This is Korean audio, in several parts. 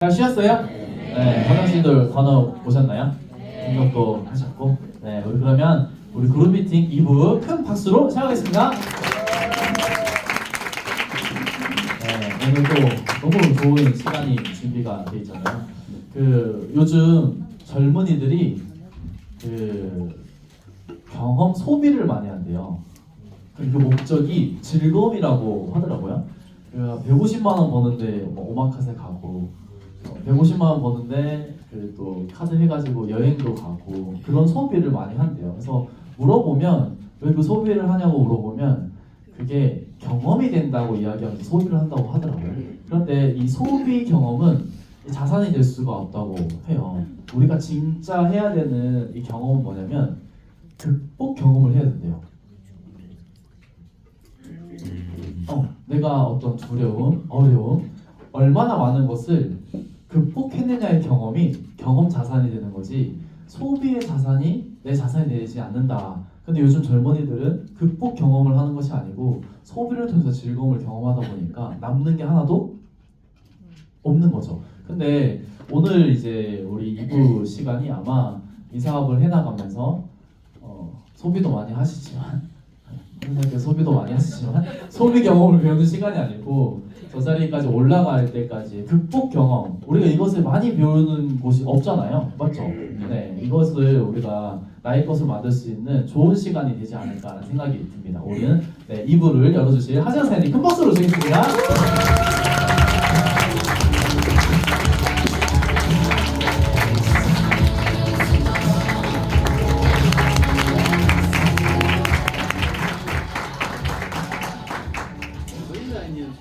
잘 쉬었어요? 네, 화장실들 건너 오셨나요? 등록도 하셨고. 네, 우리 그러면 우리 그룹 미팅 2부 큰 박수로 시작하겠습니다. 네, 오늘도 너무 좋은 시간이 준비가 돼 있잖아요. 요즘 젊은이들이 경험 소비를 많이 한대요. 그 목적이 즐거움이라고 하더라고요. 150만 원 버는데 뭐 오마카세 가고 150만 원 버는데 또 카드 해가지고 여행도 가고 그런 소비를 많이 한대요. 그래서 물어보면 왜 그 소비를 하냐고 물어보면 그게 경험이 된다고 이야기하면서 소비를 한다고 하더라고요. 그런데 이 소비 경험은 자산이 될 수가 없다고 해요. 우리가 진짜 해야 되는 이 경험은 뭐냐면 극복 경험을 해야 된대요. 내가 어떤 두려움, 어려움, 얼마나 많은 것을 극복해내냐의 경험이 경험 자산이 되는 거지 소비의 자산이 내 자산이 되지 않는다. 근데 요즘 젊은이들은 극복 경험을 하는 것이 아니고 소비를 통해서 즐거움을 경험하다 보니까 남는 게 하나도 없는 거죠. 근데 오늘 이제 우리 2부 시간이 아마 이 사업을 해나가면서 소비도 많이 하시지만 소비도 많이 하시지만 소비 경험을 배우는 시간이 아니고 저 자리까지 올라갈 때까지 극복 경험, 우리가 이것을 많이 배우는 곳이 없잖아요, 맞죠? 네, 이것을 우리가 나의 것을 만들 수 있는 좋은 시간이 되지 않을까라는 생각이 듭니다. 우리는 2부를 열어주실 하재현 사장님 큰 박수로 주겠습니다.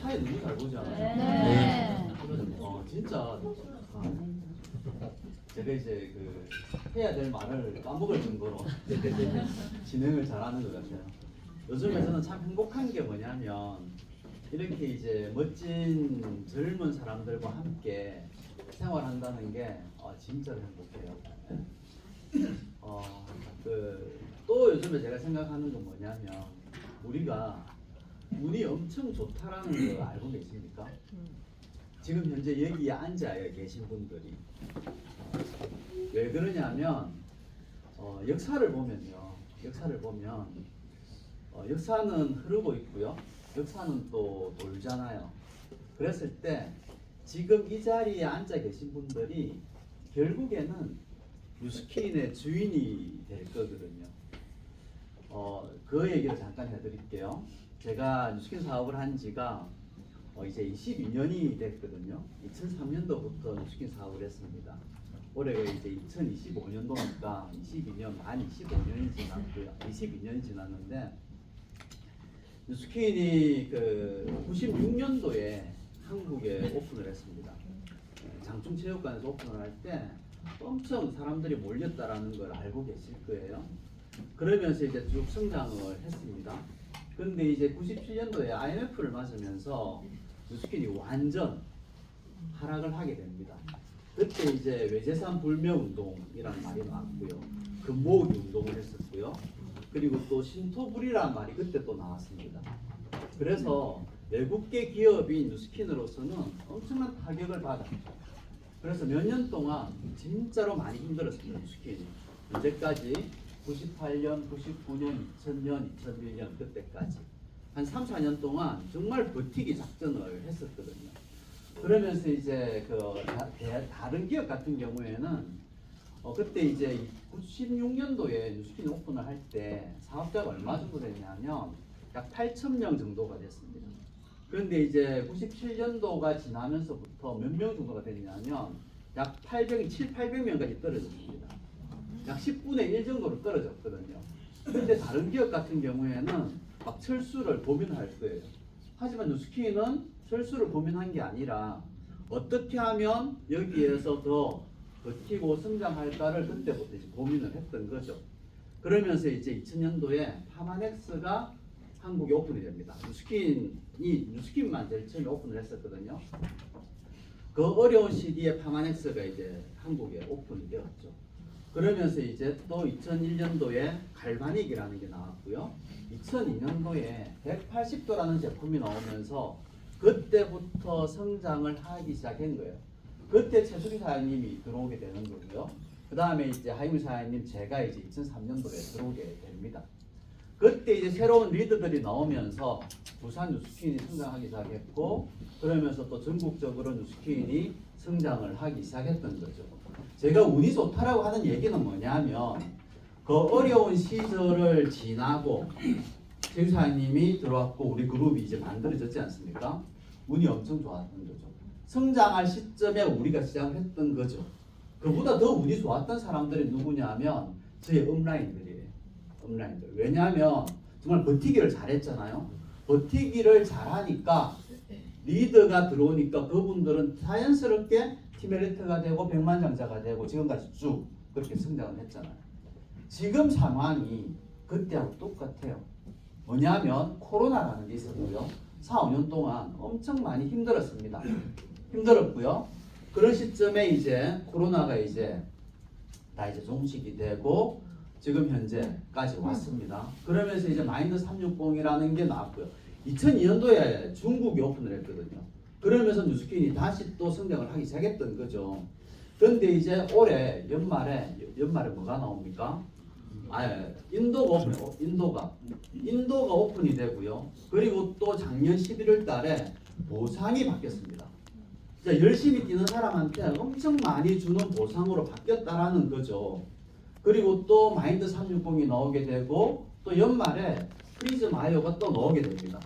사회 너무 잘 보잖아요. 네. 진짜 제가 이제 해야 될 말을 까먹을 정도로 진행을 잘하는 것 같아요. 요즘에 저는 참 행복한 게 뭐냐면 이렇게 이제 멋진 젊은 사람들과 함께 생활한다는 게 진짜로 행복해요. 또 요즘에 제가 생각하는 건 뭐냐면 우리가 운이 엄청 좋다라는 거 알고 계십니까? 지금 현재 여기에 앉아 계신 분들이 왜 그러냐면 역사를 보면요. 역사는 흐르고 있고요. 역사는 또 돌잖아요. 그랬을 때 지금 이 자리에 앉아 계신 분들이 결국에는 뉴스킨의 주인이 될 거거든요. 그 얘기를 잠깐 해드릴게요. 제가 뉴스킨 사업을 한 지가 이제 22년이 됐거든요. 2003년도부터 뉴스킨 사업을 했습니다. 올해가 이제 2025년도니까 22년, 만 25년이 지났고요. 22년이 지났는데 뉴스킨이 96년도에 한국에 오픈을 했습니다. 장충체육관에서 오픈을 할 때 엄청 사람들이 몰렸다라는 걸 알고 계실 거예요. 그러면서 이제 쭉 성장을 했습니다. 근데 이제 97년도에 IMF를 맞으면서 뉴스킨이 완전 하락을 하게 됩니다. 그때 이제 외재산 불매 운동이라는 말이 나왔고요. 금모으기 운동을 했었고요. 그리고 또 신토불이라는 말이 그때 또 나왔습니다. 그래서 외국계 기업인 뉴스킨으로서는 엄청난 타격을 받았죠. 그래서 몇 년 동안 진짜로 많이 힘들었습니다. 뉴스킨이. 언제까지? 98년, 99년, 2000년, 2001년 그때까지 한 3, 4년 동안 정말 버티기 작전을 했었거든요. 그러면서 이제 다른 기업 같은 경우에는 그때 이제 96년도에 뉴스킨 오픈을 할 때 사업자가 얼마 정도 됐냐면 약 8,000명 정도가 됐습니다. 그런데 이제 97년도가 지나면서부터 몇 명 정도가 됐냐면 약 800명까지 떨어졌습니다. 약 10분의 1 정도로 떨어졌거든요. 근데 다른 기업 같은 경우에는 막 철수를 고민할 거예요. 하지만 뉴스킨은 철수를 고민한 게 아니라 어떻게 하면 여기에서 더 버티고 성장할까를 그때부터 이제 고민을 했던 거죠. 그러면서 이제 2000년도에 파마넥스가 한국에 오픈이 됩니다. 뉴스킨만 제일 처음에 오픈을 했었거든요. 그 어려운 시기에 파마넥스가 이제 한국에 오픈이 되었죠. 그러면서 이제 또 2001년도에 갈바닉이라는 게 나왔고요. 2002년도에 180도라는 제품이 나오면서 그때부터 성장을 하기 시작한 거예요. 그때 최수리 사장님이 들어오게 되는 거고요. 그 다음에 이제 하이무 사장님 제가 이제 2003년도에 들어오게 됩니다. 그때 이제 새로운 리더들이 나오면서 부산 뉴스퀸이 성장하기 시작했고 그러면서 또 전국적으로 뉴스퀸이 성장을 하기 시작했던 거죠. 제가 운이 좋다라고 하는 얘기는 뭐냐면 그 어려운 시절을 지나고 최 사장님이 들어왔고 우리 그룹이 이제 만들어졌지 않습니까? 운이 엄청 좋았던 거죠. 성장할 시점에 우리가 시작했던 거죠. 그보다 더 운이 좋았던 사람들이 누구냐면 저희 업라인들이에요. 업라인들. 왜냐하면 정말 버티기를 잘했잖아요. 버티기를 잘하니까 리더가 들어오니까 그분들은 자연스럽게 팀메리트가 되고 백만장자가 되고 지금까지 쭉 그렇게 성장을 했잖아요. 지금 상황이 그때하고 똑같아요. 뭐냐면 코로나라는 게 있었고요. 4, 5년 동안 엄청 많이 힘들었습니다. 힘들었고요. 그런 시점에 이제 코로나가 이제 다 이제 종식이 되고 지금 현재까지 왔습니다. 그러면서 이제 마인드 360이라는 게 나왔고요. 2002년도에 중국이 오픈을 했거든요. 그러면서 뉴스퀸이 다시 또 성장을 하기 시작했던 거죠. 그런데 이제 올해 연말에 뭐가 나옵니까? 인도가 오픈이 되고요. 그리고 또 작년 11월 달에 보상이 바뀌었습니다. 열심히 뛰는 사람한테 엄청 많이 주는 보상으로 바뀌었다라는 거죠. 그리고 또 마인드 360이 나오게 되고 또 연말에 프리즘 아이오가 또 나오게 됩니다.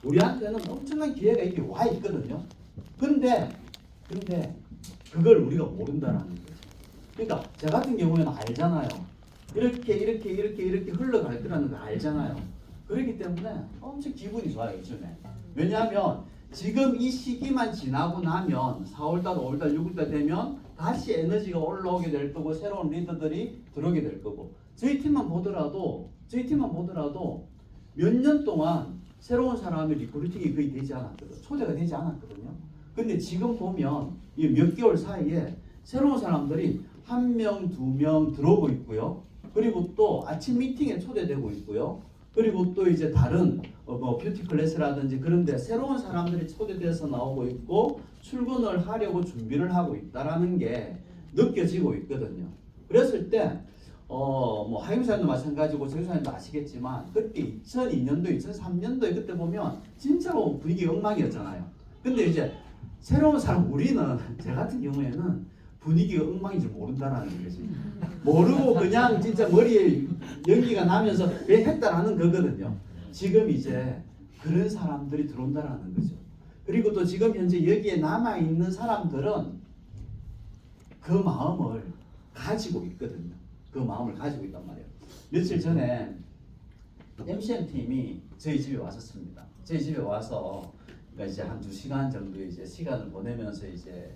우리한테는 엄청난 기회가 이렇게 와 있거든요. 근데 그걸 우리가 모른다라는 거죠. 그러니까 저 같은 경우에는 알잖아요. 이렇게 흘러갈 거라는 걸 알잖아요. 그렇기 때문에 엄청 기분이 좋아요, 요즘에. 왜냐하면 지금 이 시기만 지나고 나면 4월달, 5월달, 6월달 되면 다시 에너지가 올라오게 될 거고 새로운 리더들이 들어오게 될 거고 저희 팀만 보더라도 몇 년 동안 새로운 사람이 리크루팅이 거의 되지 않았거든요. 초대가 되지 않았거든요. 근데 지금 보면 이 몇 개월 사이에 새로운 사람들이 1명, 2명 들어오고 있고요. 그리고 또 아침 미팅에 초대되고 있고요. 그리고 또 이제 다른 뭐 뷰티 클래스라든지 그런데 새로운 사람들이 초대돼서 나오고 있고 출근을 하려고 준비를 하고 있다라는 게 느껴지고 있거든요. 그랬을 때 뭐 하임사님도 마찬가지고 정사님도 아시겠지만 그때 2002년도, 2003년도에 그때 보면 진짜로 분위기 엉망이었잖아요. 근데 이제 새로운 사람 우리는 제 같은 경우에는 분위기가 엉망인지 모른다라는 거지. 모르고 그냥 진짜 머리에 연기가 나면서 왜 했다라는 거거든요. 지금 이제 그런 사람들이 들어온다라는 거죠. 그리고 또 지금 현재 여기에 남아있는 사람들은 그 마음을 가지고 있거든요. 그 마음을 가지고 있단 말이에요. 며칠 전에 MCM 팀이 저희 집에 왔었습니다. 저희 집에 와서 그러니까 이제 한 2시간 정도 이제 시간을 보내면서 이제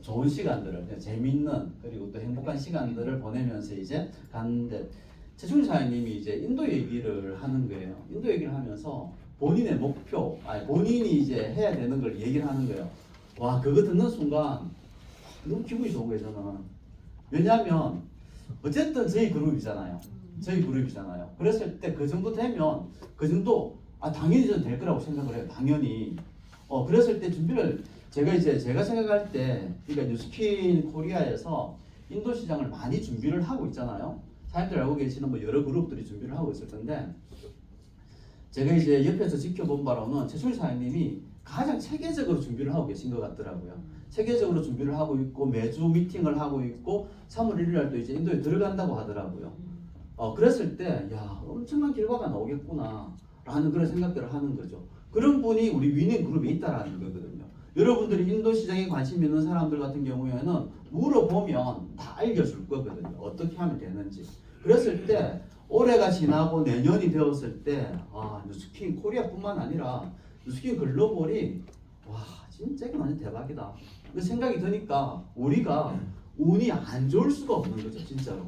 좋은 시간들을 재미있는 그리고 또 행복한 시간들을 보내면서 이제 갔는데 최충희 사장님이 이제 인도 얘기를 하는 거예요. 인도 얘기를 하면서 본인의 목표, 본인이 이제 해야 되는 걸 얘기를 하는 거예요. 와, 그거 듣는 순간 너무 기분이 좋은 거예요, 저는. 왜냐하면 어쨌든 저희 그룹이잖아요. 그랬을 때 그 정도 되면 그 정도 당연히 저는 될 거라고 생각을 해요. 당연히. 그랬을 때 준비를 제가 생각할 때 그러니까 뉴스퀸 코리아에서 인도 시장을 많이 준비를 하고 있잖아요. 사람들 알고 계시는 뭐 여러 그룹들이 준비를 하고 있을 텐데 제가 이제 옆에서 지켜본 바로는 최충희 사장님이 가장 체계적으로 준비를 하고 계신 것 같더라고요. 체계적으로 준비를 하고 있고 매주 미팅을 하고 있고 3월 1일 날도 이제 인도에 들어간다고 하더라고요. 그랬을 때 야, 엄청난 결과가 나오겠구나 라는 그런 생각들을 하는 거죠. 그런 분이 우리 위닝 그룹에 있다라는 거거든요. 여러분들이 인도 시장에 관심 있는 사람들 같은 경우에는 물어보면 다 알려줄 거거든요. 어떻게 하면 되는지. 그랬을 때 올해가 지나고 내년이 되었을 때 뉴스퀸 코리아뿐만 아니라 뉴스퀸 글로벌이 와 진짜 이건 완전 대박이다. 그 생각이 드니까 우리가 운이 안 좋을 수가 없는 거죠. 진짜로.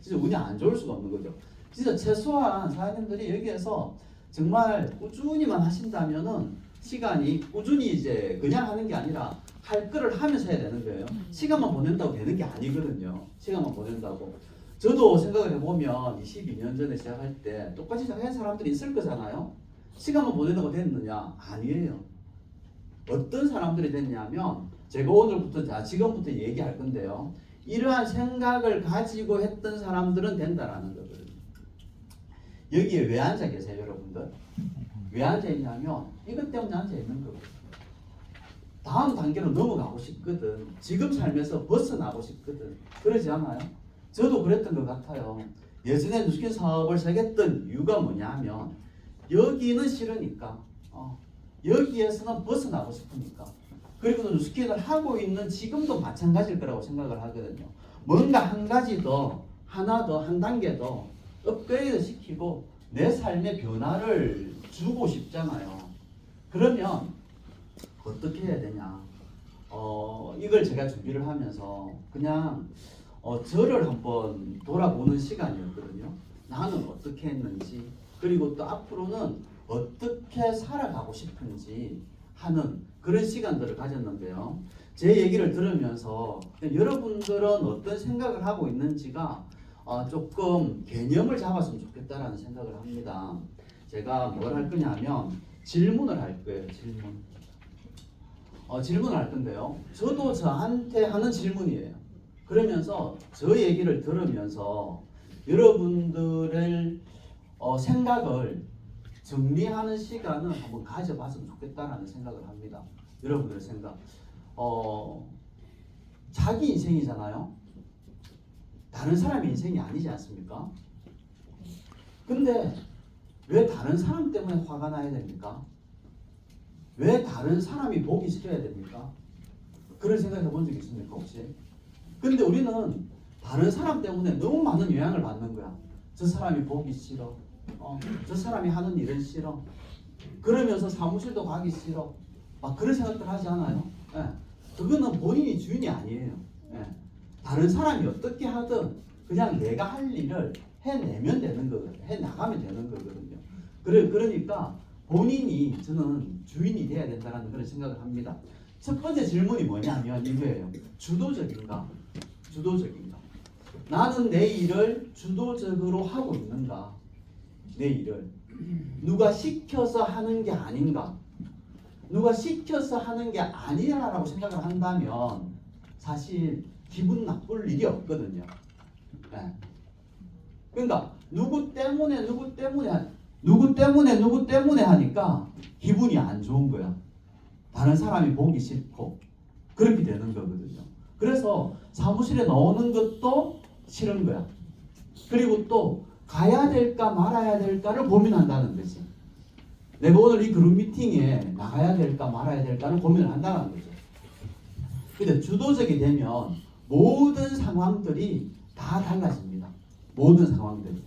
진짜 운이 안 좋을 수가 없는 거죠. 진짜 최소한 사장님들이 여기에서 정말 꾸준히만 하신다면은 시간이 꾸준히 이제 그냥 하는 게 아니라 할 거를 하면서 해야 되는 거예요. 시간만 보낸다고 되는 게 아니거든요. 시간만 보낸다고. 저도 생각을 해보면 22년 전에 시작할 때 똑같이 시작한 사람들이 있을 거잖아요. 시간만 보낸다고 됐느냐? 아니에요. 어떤 사람들이 됐냐면 제가 오늘부터 지금부터 얘기할 건데요. 이러한 생각을 가지고 했던 사람들은 된다라는 거거든요. 여기에 왜 앉아 계세요, 여러분들? 왜 앉아 있냐면 이것 때문에 앉아 있는 거거든요. 다음 단계로 넘어가고 싶거든. 지금 삶에서 벗어나고 싶거든. 그러지 않아요? 저도 그랬던 것 같아요. 예전에 누스킨 사업을 시작했던 이유가 뭐냐면 여기는 싫으니까 여기에서는 벗어나고 싶으니까. 그리고 누스킨을 하고 있는 지금도 마찬가지일 거라고 생각을 하거든요. 뭔가 한 가지 더, 하나 더, 한 단계 더 업그레이드 시키고 내 삶의 변화를 주고 싶잖아요. 그러면 어떻게 해야 되냐? 이걸 제가 준비를 하면서 그냥 저를 한번 돌아보는 시간이었거든요. 나는 어떻게 했는지, 그리고 또 앞으로는 어떻게 살아가고 싶은지 하는 그런 시간들을 가졌는데요. 제 얘기를 들으면서 여러분들은 어떤 생각을 하고 있는지가 조금 개념을 잡았으면 좋겠다라는 생각을 합니다. 제가 뭘 할 거냐면 질문을 할 거예요. 질문을 할 건데요. 저도 저한테 하는 질문이에요. 그러면서 저 얘기를 들으면서 여러분들의 생각을 정리하는 시간을 한번 가져봤으면 좋겠다라는 생각을 합니다. 여러분들의 생각. 자기 인생이잖아요. 다른 사람의 인생이 아니지 않습니까? 근데 왜 다른 사람 때문에 화가 나야 됩니까? 왜 다른 사람이 보기 싫어야 됩니까? 그런 생각 해본 적 있습니까 혹시? 근데 우리는 다른 사람 때문에 너무 많은 영향을 받는 거야. 저 사람이 보기 싫어. 저 사람이 하는 일은 싫어. 그러면서 사무실도 가기 싫어. 막 그런 생각들 하지 않아요? 예. 그거는 본인이 주인이 아니에요. 예. 다른 사람이 어떻게 하든 그냥 내가 할 일을 해내면 되는 거거든요. 해나가면 되는 거거든요. 그러니까 본인이 저는 주인이 돼야 된다는 그런 생각을 합니다. 첫 번째 질문이 뭐냐면 이거예요. 주도적인가? 주도적인가? 나는 내 일을 주도적으로 하고 있는가? 내 일을 누가 시켜서 하는 게 아닌가? 누가 시켜서 하는 게 아니라고 생각을 한다면 사실 기분 나쁠 일이 없거든요. 네. 그러니까 누구 때문에 하니까 기분이 안 좋은 거야. 다른 사람이 보기 싫고 그렇게 되는 거거든요. 그래서 사무실에 나오는 것도 싫은 거야. 그리고 또 가야 될까 말아야 될까를 고민한다는 거지. 내가 오늘 이 그룹 미팅에 나가야 될까 말아야 될까를 고민을 한다는 거죠. 근데 주도적이 되면 모든 상황들이 다 달라집니다. 모든 상황들이.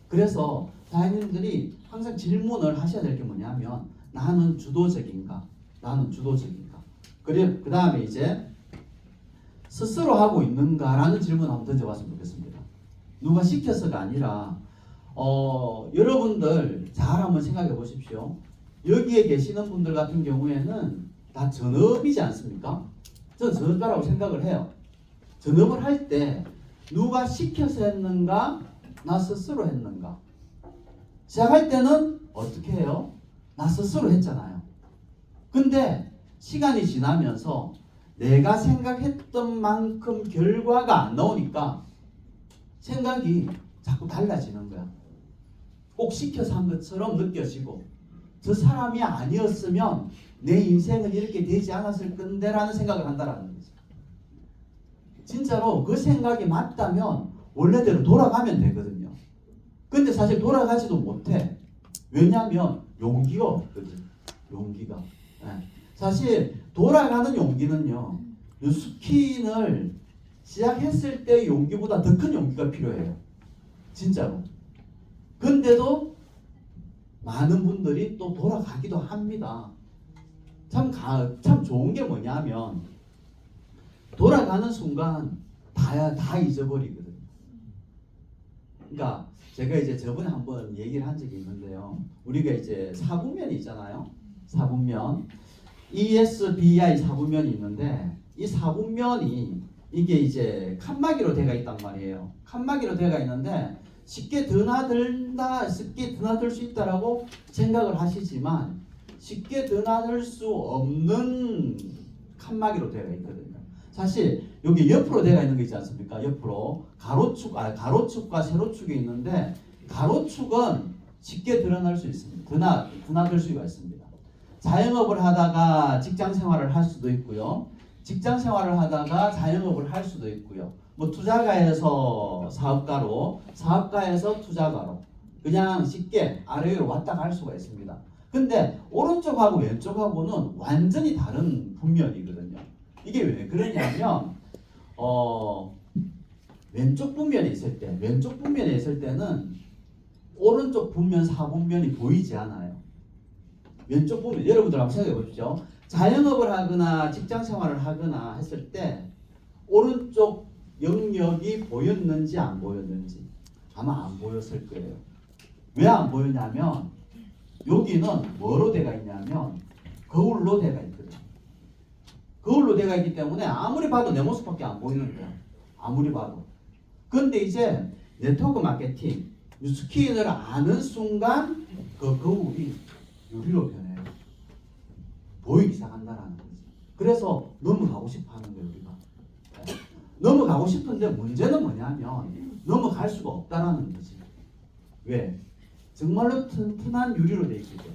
그래서 사장님들이 항상 질문을 하셔야 될 게 뭐냐면 나는 주도적인가? 나는 주도적인가? 그래 그 다음에 이제 스스로 하고 있는가라는 질문 한번 던져봤으면 좋겠습니다. 누가 시켜서가 아니라 여러분들 잘 한번 생각해 보십시오. 여기에 계시는 분들 같은 경우에는 다 전업이지 않습니까? 저는 전업가라고 생각을 해요. 전업을 할 때 누가 시켜서 했는가? 나 스스로 했는가? 시작할 때는 어떻게 해요? 나 스스로 했잖아요. 근데 시간이 지나면서 내가 생각했던 만큼 결과가 안 나오니까 생각이 자꾸 달라지는 거야. 꼭 시켜서 한 것처럼 느껴지고 저 사람이 아니었으면 내 인생은 이렇게 되지 않았을 건데 라는 생각을 한다라는 거죠. 진짜로 그 생각이 맞다면 원래대로 돌아가면 되거든요. 근데 사실 돌아가지도 못해. 왜냐하면 용기가 없거든. 용기가. 네. 사실 돌아가는 용기는요. 뉴스킨을 시작했을 때의 용기보다 더 큰 용기가 필요해요. 진짜로. 근데도 많은 분들이 또 돌아가기도 합니다. 참 좋은 게 뭐냐면 돌아가는 순간 다 잊어버리거든요. 그러니까 제가 이제 저번에 한번 얘기를 한 적이 있는데요. 우리가 이제 사분면이 있잖아요. 사분면 ESBI 사분면이 있는데 이 사분면이 이게 이제 칸막이로 되어 있단 말이에요. 칸막이로 되어 있는데 쉽게 드나들 수 있다라고 생각을 하시지만 쉽게 드나들 수 없는 칸막이로 되어 있거든요. 사실 여기 옆으로 되어 있는 게 있지 않습니까? 옆으로 가로축과 세로축이 있는데 가로축은 쉽게 드러날 수 있습니다. 드나들 수가 있습니다. 자영업을 하다가 직장 생활을 할 수도 있고요. 직장 생활을 하다가 자영업을 할 수도 있고요. 뭐 투자가에서 사업가로, 사업가에서 투자가로 그냥 쉽게 아래로 왔다 갈 수가 있습니다. 근데 오른쪽하고 왼쪽하고는 완전히 다른 분면이거든요. 이게 왜 그러냐면 왼쪽 분면에 있을 때는 오른쪽 분면 4분면이 보이지 않아요. 왼쪽 분면 여러분들 한번 생각해 보십시오. 자영업을 하거나 직장 생활을 하거나 했을 때 오른쪽 영역이 보였는지 안 보였는지 아마 안 보였을 거예요. 왜 안 보였냐면 여기는 뭐로 돼가 있냐면 거울로 돼가 있거든요. 거울로 돼가 있기 때문에 아무리 봐도 내 모습밖에 안 보이는 거야. 아무리 봐도. 근데 이제 네트워크 마케팅, 뉴스킨을 아는 순간 그 거울이 유리로 변해요. 보이기 시작한다는 거지. 그래서 넘어가고 싶어 하는 거예요, 우리가. 네. 넘어가고 싶은데 문제는 뭐냐면 넘어갈 수가 없다라는 거지. 왜? 정말로 튼튼한 유리로 되어 있기 때문에.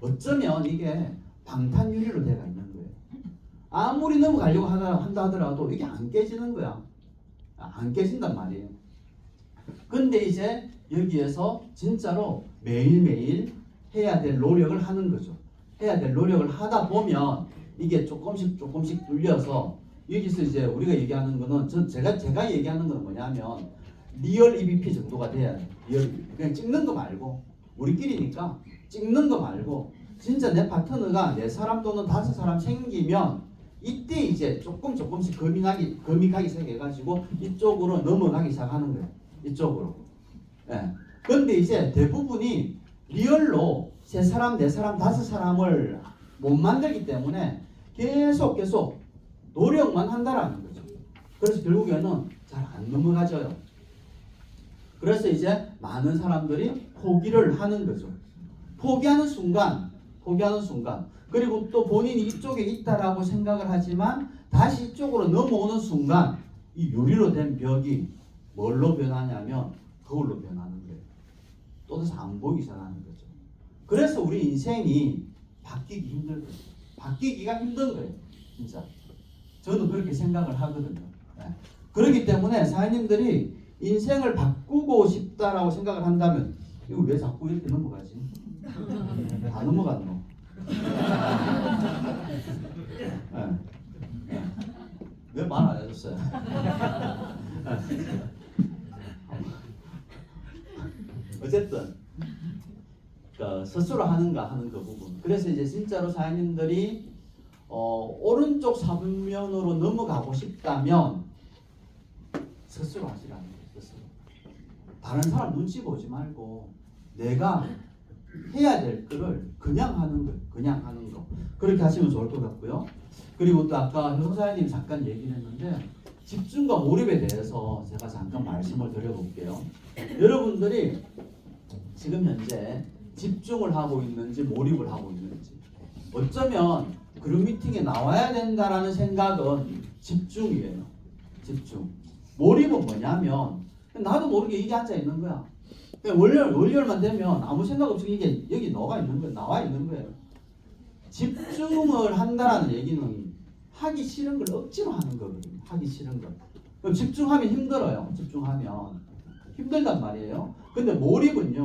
어쩌면 이게 방탄 유리로 되어 있는 거예요. 아무리 넘어가려고 한다 하더라도 이게 안 깨지는 거야. 안 깨진단 말이에요. 근데 이제 여기에서 진짜로 매일매일 해야 될 노력을 하는 거죠. 해야 될 노력을 하다 보면 이게 조금씩 뚫려서 여기서 이제 우리가 얘기하는 거는 제가 얘기하는 건 뭐냐면 리얼 EVP 정도가 돼야 돼. 그냥 찍는 거 말고 우리끼리니까 찍는 거 말고 진짜 내 파트너가 4사람 또는 5사람 생기면 이때 이제 조금씩 거미가기 시작해가지고 이쪽으로 넘어가기 시작하는 거예요. 이쪽으로. 예. 근데 이제 대부분이 리얼로 3사람, 4사람, 5사람을 못 만들기 때문에 계속 노력만 한다라는 거죠. 그래서 결국에는 잘 안 넘어가져요. 그래서 이제 많은 사람들이 포기를 하는 거죠. 포기하는 순간 그리고 또 본인이 이쪽에 있다라고 생각을 하지만 다시 이쪽으로 넘어오는 순간 이 유리로 된 벽이 뭘로 변하냐면 거울로 변하는 거예요. 또다시 안 보이기 시작하는 거죠. 그래서 우리 인생이 바뀌기 힘든 거예요. 바뀌기가 힘든 거예요. 진짜. 저는 그렇게 생각을 하거든요. 네. 그렇기 때문에 사장님들이 인생을 바꾸고 싶다라고 생각을 한다면 이거 왜 자꾸 이렇게 넘어가지? 다 넘어갔노. 네. 네. 왜 말 안 해줬어요? 어쨌든 스스로 하는가 하는 그 부분. 그래서 이제 진짜로 사장님들이 오른쪽 4분면으로 넘어가고 싶다면 스스로 하시라는 거예요. 스스로. 다른 사람 눈치 보지 말고 내가 해야 될 거를 그냥 하는 거예요. 그냥 하는 거. 그렇게 하시면 좋을 것 같고요. 그리고 또 아까 형사님 잠깐 얘기를 했는데 집중과 몰입에 대해서 제가 잠깐 말씀을 드려볼게요. 여러분들이 지금 현재 집중을 하고 있는지 몰입을 하고 있는지 어쩌면 그룹 미팅에 나와야 된다라는 생각은 집중이에요. 집중. 몰입은 뭐냐면 나도 모르게 이게 앉아 있는 거야. 월요일만 되면 아무 생각 없이 이게 여기 나와 있는 거예요. 집중을 한다라는 얘기는 하기 싫은 걸 억지로 하는 거거든요. 하기 싫은 거. 그럼 집중하면 힘들어요. 집중하면 힘들단 말이에요. 근데 몰입은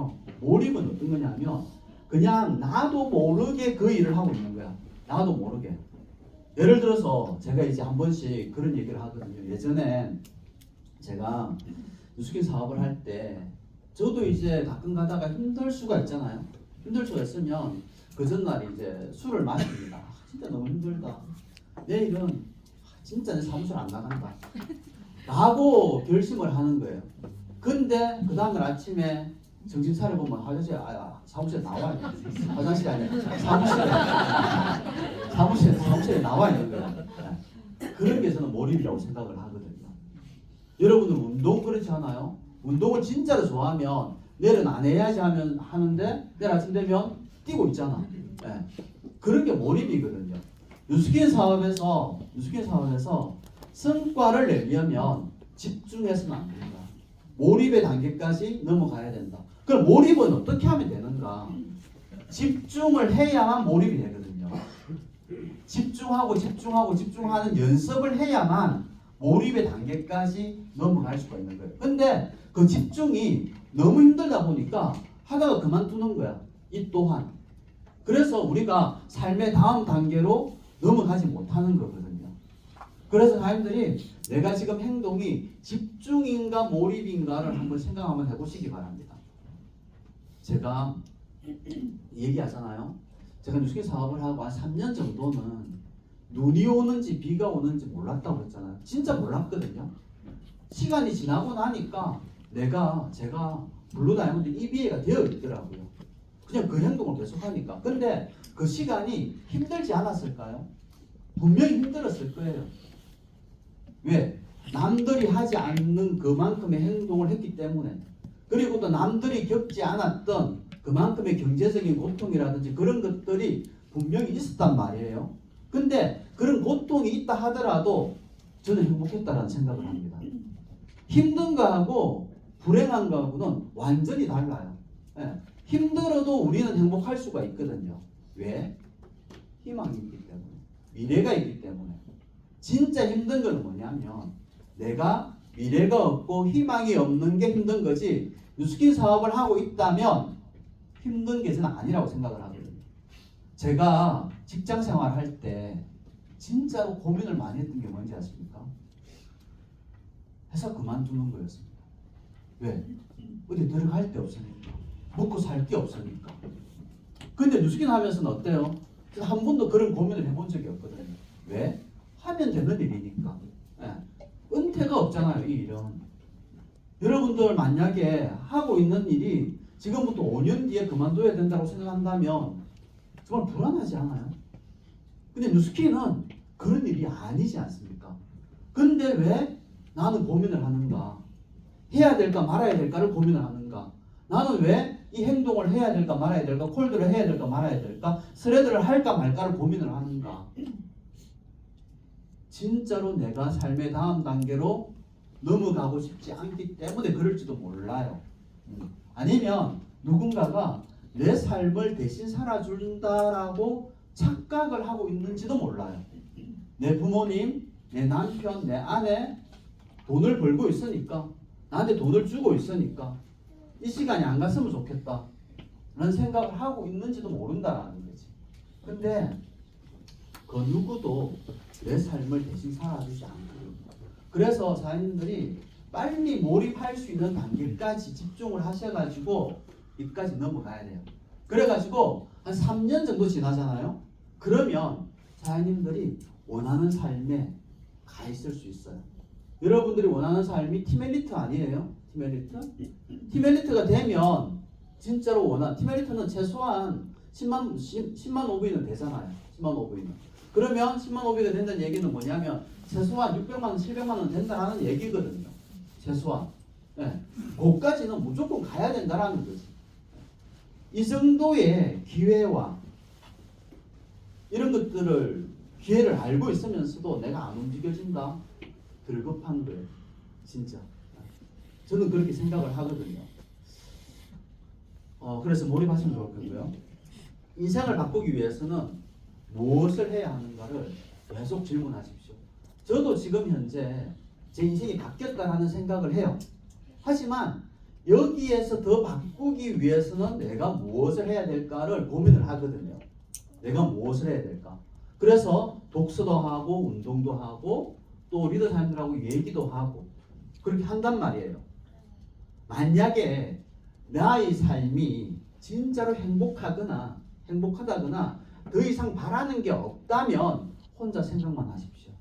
어떤 거냐면 그냥 나도 모르게 그 일을 하고 있는 거야. 나도 모르게. 예를 들어서 제가 이제 한 번씩 그런 얘기를 하거든요. 예전에 제가 뉴스킨 사업을 할 때 저도 이제 가끔 가다가 힘들 수가 있잖아요. 힘들 수가 있으면 그 전날 이제 술을 마십니다. 진짜 너무 힘들다. 내일은 진짜 내 사무실 안 나간다. 라고 결심을 하는 거예요. 근데 그 다음날 아침에 정신 차려보면 화장실에 사무실에 나와 있는 거예요. 화장실이 아니라 사무실에 나와 있는 거예요. 그런 게 저는 몰입이라고 생각을 하거든요. 여러분들 운동 그렇지 않아요? 운동을 진짜로 좋아하면 내일은 안 해야지 하는데 내일 아침 되면 뛰고 있잖아. 그런 게 몰입이거든요. 뉴스킨 사업에서 성과를 내려면 집중해서는 안 된다. 몰입의 단계까지 넘어가야 된다. 그럼 몰입은 어떻게 하면 되는가? 집중을 해야만 몰입이 되거든요. 집중하는 연습을 해야만 몰입의 단계까지 넘어갈 수가 있는 거예요. 근데 그 집중이 너무 힘들다 보니까 하다가 그만두는 거야. 이 또한. 그래서 우리가 삶의 다음 단계로 넘어가지 못하는 거거든요. 그래서 사람들이 내가 지금 행동이 집중인가 몰입인가를 한번 생각 한번 해보시기 바랍니다. 제가 얘기하잖아요. 제가 뉴스킨 사업을 하고 한 3년 정도는 눈이 오는지 비가 오는지 몰랐다고 했잖아요. 진짜 몰랐거든요. 시간이 지나고 나니까 제가 블루 다이아몬드 EBA가 되어 있더라고요. 그냥 그 행동을 계속하니까. 근데 그 시간이 힘들지 않았을까요? 분명히 힘들었을 거예요. 왜? 남들이 하지 않는 그만큼의 행동을 했기 때문에. 그리고 또 남들이 겪지 않았던 그만큼의 경제적인 고통이라든지 그런 것들이 분명히 있었단 말이에요. 근데 그런 고통이 있다 하더라도 저는 행복했다라는 생각을 합니다. 힘든 거하고 불행한 거하고는 완전히 달라요. 예. 힘들어도 우리는 행복할 수가 있거든요. 왜? 희망이 있기 때문에. 미래가 있기 때문에. 진짜 힘든 건 뭐냐면 내가 미래가 없고 희망이 없는 게 힘든 거지, 뉴스킨 사업을 하고 있다면 힘든 게 저는 아니라고 생각을 하거든요. 제가 직장 생활 할 때 진짜로 고민을 많이 했던 게 뭔지 아십니까? 회사 그만두는 거였습니다. 왜? 어디 들어갈 데 없으니까. 먹고 살 게 없으니까. 근데 뉴스킨 하면서는 어때요? 한 번도 그런 고민을 해본 적이 없거든요. 왜? 하면 되는 일이니까. 예. 은퇴가 없잖아요, 이 일은. 여러분들 만약에 하고 있는 일이 지금부터 5년 뒤에 그만둬야 된다고 생각한다면 정말 불안하지 않아요? 근데 뉴스킨은 그런 일이 아니지 않습니까? 근데 왜 나는 고민을 하는가? 해야 될까 말아야 될까를 고민을 하는가? 나는 왜 이 행동을 해야 될까 말아야 될까? 콜드를 해야 될까 말아야 될까? 스레드를 할까 말까를 고민을 하는가? 진짜로 내가 삶의 다음 단계로 넘어가고 싶지 않기 때문에 그럴지도 몰라요. 아니면 누군가가 내 삶을 대신 살아준다라고 착각을 하고 있는지도 몰라요. 내 부모님, 내 남편, 내 아내 돈을 벌고 있으니까, 나한테 돈을 주고 있으니까 이 시간이 안 갔으면 좋겠다 라는 생각을 하고 있는지도 모른다라는 거지. 근데 그 누구도 내 삶을 대신 살아주지 않거든요. 그래서 사장님들이 빨리 몰입할 수 있는 단계까지 집중을 하셔가지고 여기까지 넘어가야 돼요. 그래가지고 한 3년 정도 지나잖아요. 그러면 사장님들이 원하는 삶에 가 있을 수 있어요. 여러분들이 원하는 삶이 티멜리트 아니에요? 티멜리트가 되면 진짜로 티멜리트는 최소한 10만 오브이는 되잖아요. 10만 오브이는. 그러면 10만 오브이가 된다는 얘기는 뭐냐면 최소한 600만 원, 700만 원 된다는 얘기거든요. 최소한. 네. 그까지는 무조건 가야 된다라는 거지. 이 정도의 기회와 이런 것들을 기회를 알고 있으면서도 내가 안 움직여진다? 들급한 거예요. 진짜. 저는 그렇게 생각을 하거든요. 그래서 몰입하시면 좋을 거고요. 인생을 바꾸기 위해서는 무엇을 해야 하는가를 계속 질문하십시오. 저도 지금 현재 제 인생이 바뀌었다라는 생각을 해요. 하지만 여기에서 더 바꾸기 위해서는 내가 무엇을 해야 될까를 고민을 하거든요. 내가 무엇을 해야 될까? 그래서 독서도 하고 운동도 하고 또 리더 사람들하고 얘기도 하고 그렇게 한단 말이에요. 만약에 나의 삶이 진짜로 행복하다거나 더 이상 바라는 게 없다면 혼자 생각만 하십시오.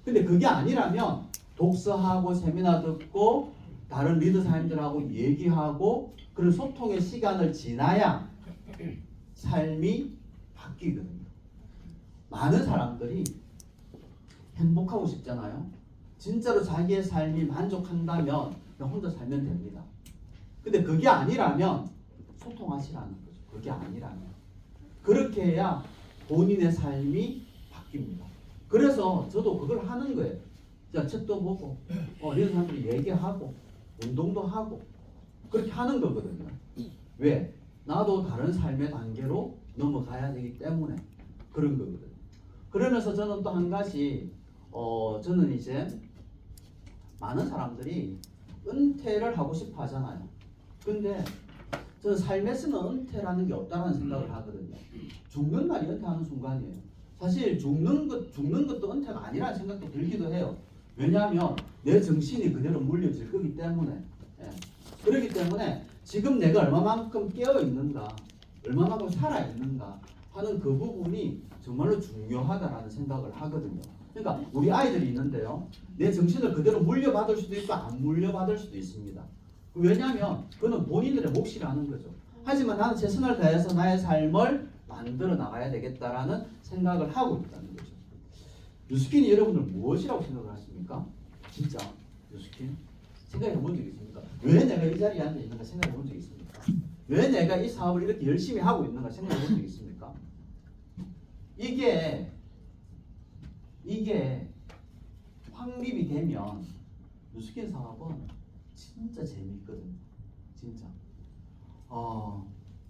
근데 그게 아니라면 독서하고 세미나 듣고 다른 리더 사람들하고 얘기하고 그런 소통의 시간을 지나야 삶이 바뀌거든요. 많은 사람들이 행복하고 싶잖아요. 진짜로 자기의 삶이 만족한다면 그냥 혼자 살면 됩니다. 근데 그게 아니라면 소통하시라는 거죠. 그게 아니라면. 그렇게 해야 본인의 삶이 바뀝니다. 그래서 저도 그걸 하는 거예요. 자, 책도 보고, 이런 사람들이 얘기하고, 운동도 하고, 그렇게 하는 거거든요. 왜? 나도 다른 삶의 단계로 넘어가야 되기 때문에 그런 거거든요. 그러면서 저는 또 한 가지, 저는 이제 많은 사람들이 은퇴를 하고 싶어 하잖아요. 근데 저는 삶에서는 은퇴라는 게 없다는 생각을 하거든요. 죽는 날이 은퇴하는 순간이에요. 사실 죽는 것도 은퇴가 아니라는 생각도 들기도 해요. 왜냐하면 내 정신이 그대로 물려질 거기 때문에. 예. 그렇기 때문에 지금 내가 얼마만큼 깨어 있는가, 얼마만큼 살아 있는가 하는 그 부분이 정말로 중요하다라는 생각을 하거든요. 그러니까 우리 아이들이 있는데요, 내 정신을 그대로 물려받을 수도 있고 안 물려받을 수도 있습니다. 왜냐하면 그는 본인들의 몫이라는 거죠. 하지만 나는 최선을 다해서 나의 삶을 만들어 나가야 되겠다라는 생각을 하고 있다는 거죠. 뉴스킨이 여러분들 무엇이라고 생각을 하십니까? 진짜 뉴스킨? 생각해 본 적 있습니까? 왜 내가 이 자리에 앉아 있는가 생각해 본 적 있습니까? 왜 내가 이 사업을 이렇게 열심히 하고 있는가 생각해 본 적 있습니까? 이게 확립이 되면 뉴스킨 사업은 진짜 재미있거든요. 진짜.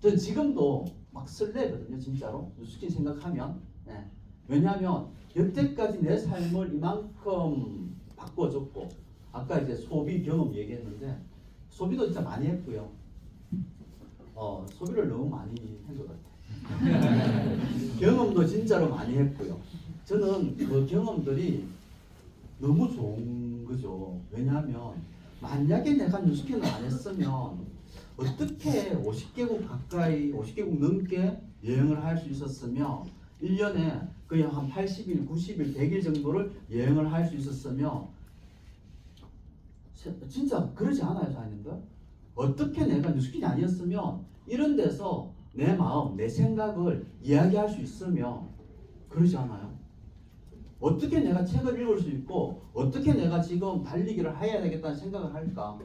전 지금도 막 설레거든요. 진짜로. 뉴스킨 생각하면. 예. 왜냐하면 여태까지 내 삶을 이만큼 바꿔줬고, 아까 이제 소비 경험 얘기했는데 소비도 진짜 많이 했고요. 소비를 너무 많이 한 것 같아요. 경험도 진짜로 많이 했고요. 저는 그 경험들이 너무 좋은 거죠. 왜냐하면 만약에 내가 뉴스킨을 안 했으면 어떻게 50개국 가까이, 50개국 넘게 여행을 할 수 있었으며 1년에 거의 한 80일, 90일, 100일 정도를 여행을 할 수 있었으며, 진짜 그러지 않아요, 사장님들? 어떻게 내가 뉴스킨이 아니었으면 이런 데서 내 마음, 내 생각을 이야기할 수 있으며, 그러지 않아요? 어떻게 내가 책을 읽을 수 있고 어떻게 내가 지금 달리기를 해야 되겠다는 생각을 할까?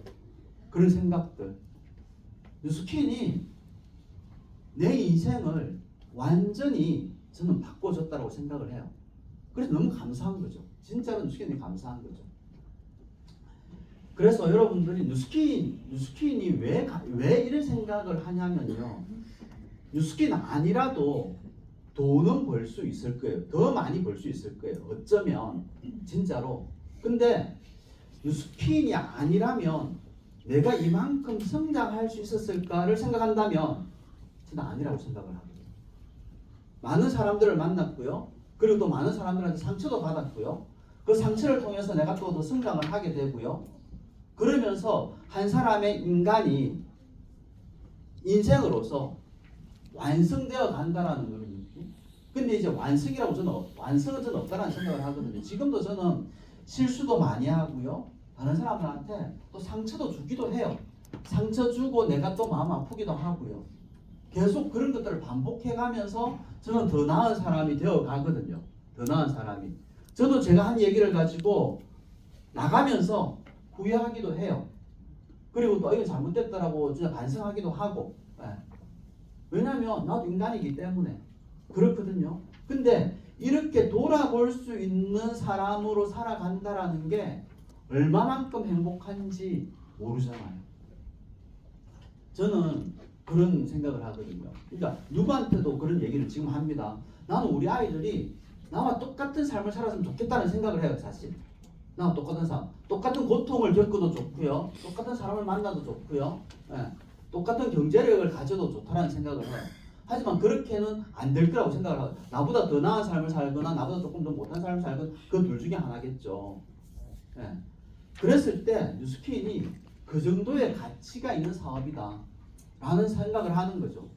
그런 생각들. 뉴스킨이 내 인생을 완전히 저는 바꿔줬다고 생각을 해요. 그래서 너무 감사한 거죠. 진짜로 뉴스킨이 감사한 거죠. 그래서 여러분들이 뉴스킨이 왜 이런 생각을 하냐면요, 뉴스킨 아니라도 돈은 벌 수 있을 거예요. 더 많이 벌 수 있을 거예요. 어쩌면 진짜로. 근데 뉴스킨이 아니라면 내가 이만큼 성장할 수 있었을까를 생각한다면 저는 아니라고 생각을 하거든요. 많은 사람들을 만났고요. 그리고 또 많은 사람들한테 상처도 받았고요. 그 상처를 통해서 내가 또 더 성장을 하게 되고요. 그러면서 한 사람의 인간이 인생으로서 완성되어 간다라는 거거든요. 근데 이제 완성은 저는 없다라는 생각을 하거든요. 지금도 저는 실수도 많이 하고요. 다른 사람들한테 또 상처도 주기도 해요. 상처 주고 내가 또 마음 아프기도 하고요. 계속 그런 것들을 반복해 가면서 저는 더 나은 사람이 되어 가거든요. 더 나은 사람이. 저도 제가 한 얘기를 가지고 나가면서 후회하기도 해요. 그리고 또 이거 잘못됐다라고 진짜 반성하기도 하고. 예. 왜냐하면 나도 인간이기 때문에 그렇거든요. 근데 이렇게 돌아볼 수 있는 사람으로 살아간다라는 게 얼마만큼 행복한지 모르잖아요. 저는 그런 생각을 하거든요. 그러니까 누구한테도 그런 얘기를 지금 합니다. 나는 우리 아이들이 나와 똑같은 삶을 살았으면 좋겠다는 생각을 해요. 사실 나와 똑같은 삶, 똑같은 고통을 겪어도 좋고요, 똑같은 사람을 만나도 좋고요, 똑같은 경제력을 가져도 좋다는 생각을 해요. 하지만 그렇게는 안 될 거라고 생각을 하고, 나보다 더 나은 삶을 살거나 나보다 조금 더 못한 삶을 살거나 그 둘 중에 하나겠죠. 그랬을 때 뉴스킨이 그 정도의 가치가 있는 사업이다 라는 생각을 하는 거죠.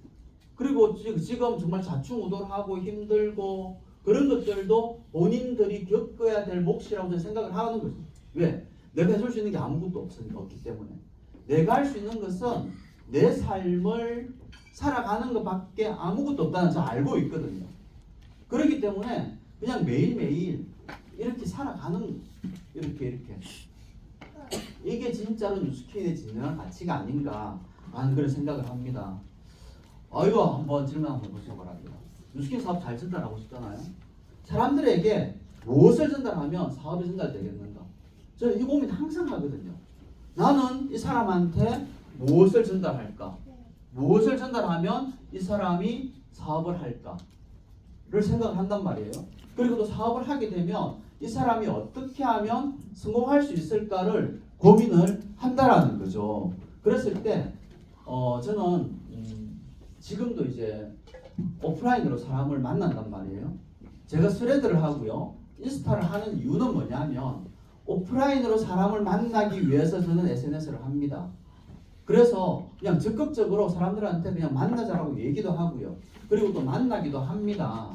그리고 지금 정말 좌충우돌하고 힘들고 그런 것들도 본인들이 겪어야 될 몫이라고 저는 생각을 하는 거죠. 왜? 내가 해줄 수 있는 게 아무것도 없기 때문에. 내가 할 수 있는 것은 내 삶을 살아가는 것밖에 아무것도 없다는 저 알고 있거든요. 그렇기 때문에 그냥 매일매일 이렇게 살아가는, 이렇게 이게 진짜로 뉴스킨의 진정한 가치가 아닌가 하는 그런 생각을 합니다. 이거 한번 질문 한번 보시기 바랍니다. 뉴스킨 사업 잘 전달하고 싶잖아요. 사람들에게 무엇을 전달하면 사업이 전달되겠는가? 저는 이 고민 항상 하거든요. 나는 이 사람한테 무엇을 전달할까? 무엇을 전달하면 이 사람이 사업을 할까를 생각을 한단 말이에요. 그리고 또 사업을 하게 되면 이 사람이 어떻게 하면 성공할 수 있을까를 고민을 한다라는 거죠. 그랬을 때 저는 지금도 이제 오프라인으로 사람을 만난단 말이에요. 제가 스레드를 하고요. 인스타를 하는 이유는 뭐냐면 오프라인으로 사람을 만나기 위해서 저는 SNS를 합니다. 그래서 그냥 적극적으로 사람들한테 그냥 만나자라고 얘기도 하고요. 그리고 또 만나기도 합니다.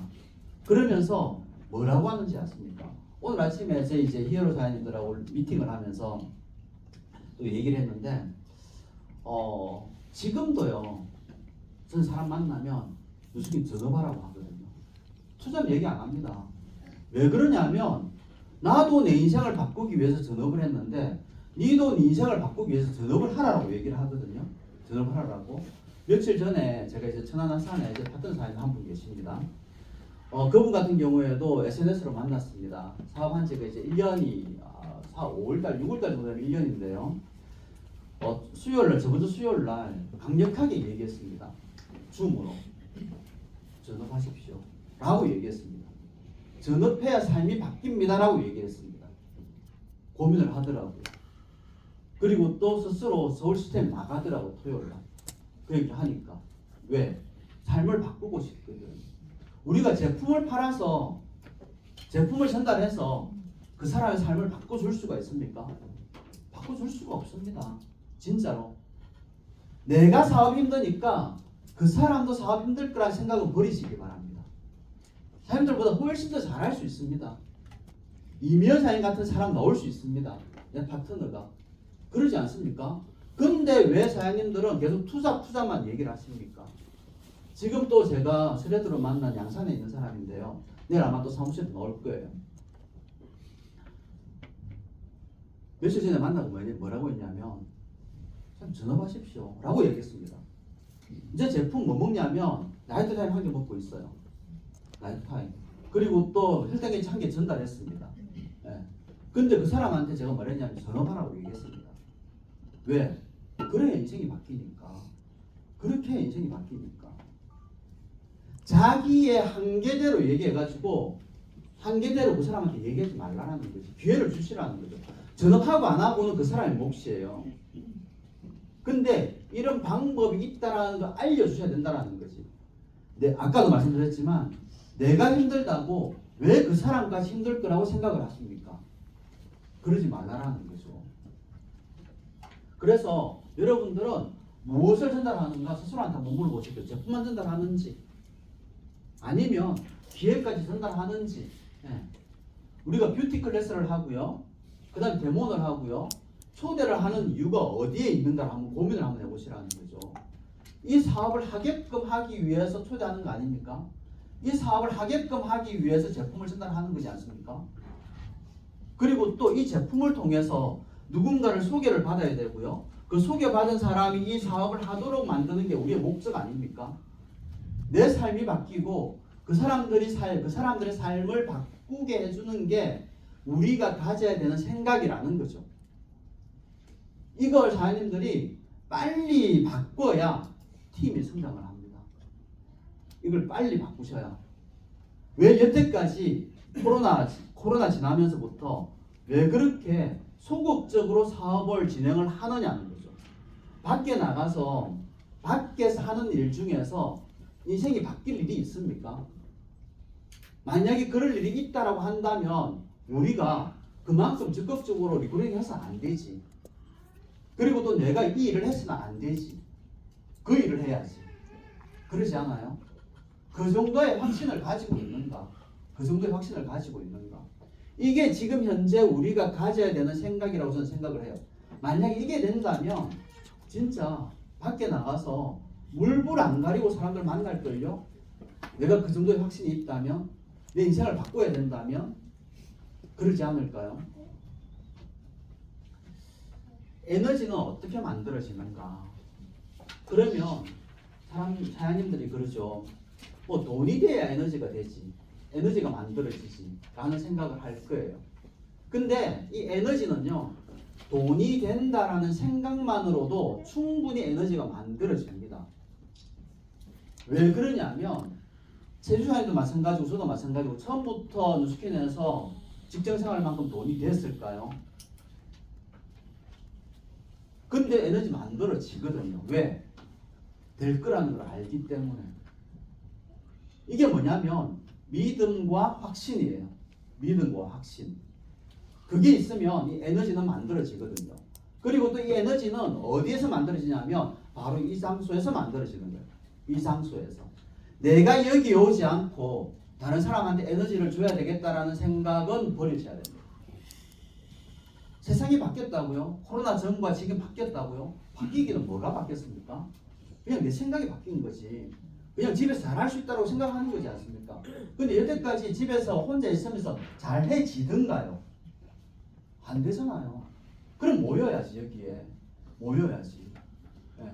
그러면서 뭐라고 하는지 아십니까? 오늘 아침에 제 이제 히어로 사장님들하고 미팅을 하면서 또 얘기를 했는데 지금도요. 저는 사람 만나면 유수님 전업하라고 하거든요. 투잡 얘기 안 합니다. 왜 그러냐면 나도 내 인생을 바꾸기 위해서 전업을 했는데 니도 네 인생을 바꾸기 위해서 전업을 하라고 얘기를 하거든요. 전업을 하라고. 며칠 전에 제가 이제 천안함산에 이제 파트너 사장님 한 분 계십니다. 그분 같은 경우에도 SNS로 만났습니다. 사업한 지가 이제 1년이 5월달, 6월달 정도 되면 1년인데요. 수요일날, 저번 주 수요일날 강력하게 얘기했습니다. 줌으로 전업하십시오 라고 얘기했습니다. 전업해야 삶이 바뀝니다 라고 얘기했습니다. 고민을 하더라고요. 그리고 또 스스로 서울 시스템 나가더라고 토요일날. 그 얘기를 하니까. 왜? 삶을 바꾸고 싶거든. 우리가 제품을 팔아서 제품을 전달해서 그 사람의 삶을 바꿔줄 수가 있습니까? 바꿔줄 수가 없습니다. 진짜로. 내가 사업 힘드니까 그 사람도 사업 힘들 거라는 생각은 버리시기 바랍니다. 사람들보다 훨씬 더 잘할 수 있습니다. 이미연 사장님 같은 사람 나올 수 있습니다. 내 파트너가. 그러지 않습니까? 근데 왜 사장님들은 계속 투자만 얘기를 하십니까? 지금 또 제가 스레드로 만난 양산에 있는 사람인데요. 내일 아마 또 사무실에 나올 거예요. 며칠 전에 만나고 뭐라고 했냐면 참 전업하십시오 라고 얘기했습니다. 이제 제품 뭐 먹냐면 나이트 타임 한 개 먹고 있어요. 나이트 타임. 그리고 또 혈당계치 한 개 전달했습니다. 예. 근데 그 사람한테 제가 말했냐면 전업하라고 얘기했습니다. 왜? 그래야 인생이 바뀌니까. 그렇게 인생이 바뀌니까. 자기의 한계대로 얘기해가지고 한계대로 그 사람한테 얘기하지 말라는 거지. 기회를 주시라는 거죠. 전업하고 안 하고는 그 사람의 몫이에요. 근데 이런 방법이 있다라는 걸 알려주셔야 된다는 거지. 아까도 말씀드렸지만 내가 힘들다고 왜 그 사람까지 힘들 거라고 생각을 하십니까? 그러지 말라라는 거죠. 그래서 여러분들은 무엇을 전달하는가 스스로한테 한번 물어보십시오. 제품만 전달하는지 아니면 기회까지 전달하는지. 예. 우리가 뷰티 클래스를 하고요. 그 다음에 데모를 하고요. 초대를 하는 이유가 어디에 있는가 한번 고민을 한번 해보시라는 거죠. 이 사업을 하게끔 하기 위해서 초대하는 거 아닙니까? 이 사업을 하게끔 하기 위해서 제품을 전달하는 거지 않습니까? 그리고 또 이 제품을 통해서 누군가를 소개를 받아야 되고요. 그 소개받은 사람이 이 사업을 하도록 만드는 게 우리의 목적 아닙니까? 내 삶이 바뀌고 그 사람들의 삶을 바꾸게 해주는 게 우리가 가져야 되는 생각이라는 거죠. 이걸 사장님들이 빨리 바꿔야 팀이 성장을 합니다. 이걸 빨리 바꾸셔야. 왜 여태까지 코로나 지나면서부터 왜 그렇게 소극적으로 사업을 진행을 하느냐는 거죠. 밖에 나가서 밖에서 하는 일 중에서 인생이 바뀔 일이 있습니까? 만약에 그럴 일이 있다라고 한다면 우리가 그만큼 적극적으로 리크루팅 해서는 안 되지. 그리고 또 내가 이 일을 해서는 안 되지. 그 일을 해야지. 그러지 않아요? 그 정도의 확신을 가지고 있는가? 그 정도의 확신을 가지고 있는가? 이게 지금 현재 우리가 가져야 되는 생각이라고 저는 생각을 해요. 만약에 이게 된다면 진짜 밖에 나가서 물불 안 가리고 사람들 만날걸요? 내가 그 정도의 확신이 있다면 내 인생을 바꿔야 된다면 그러지 않을까요? 에너지는 어떻게 만들어지는가? 그러면 사장님들이 그러죠. 뭐 돈이 돼야 에너지가 되지. 에너지가 만들어지지라는 생각을 할 거예요. 근데 이 에너지는요, 돈이 된다라는 생각만으로도 충분히 에너지가 만들어집니다. 왜 그러냐면 제주사님도 마찬가지고 저도 마찬가지고 처음부터 뉴스킨에서 직장생활만큼 돈이 됐을까요? 근데 에너지 만들어지거든요. 왜? 될 거라는 걸 알기 때문에. 이게 뭐냐면 믿음과 확신이에요. 믿음과 확신. 그게 있으면 이 에너지는 만들어지거든요. 그리고 또 이 에너지는 어디에서 만들어지냐면 바로 이 장소에서 만들어지는 거예요. 이 장소에서. 내가 여기 오지 않고 다른 사람한테 에너지를 줘야 되겠다라는 생각은 버리셔야 됩니다. 세상이 바뀌었다고요? 코로나 전과 지금 바뀌었다고요? 바뀌기는 뭐가 바뀌었습니까? 그냥 내 생각이 바뀐 거지. 그냥 집에서 잘할 수 있다고 생각하는 거지 않습니까? 근데 여태까지 집에서 혼자 있으면서 잘해지던가요? 안 되잖아요. 그럼 모여야지, 여기에. 모여야지. 네.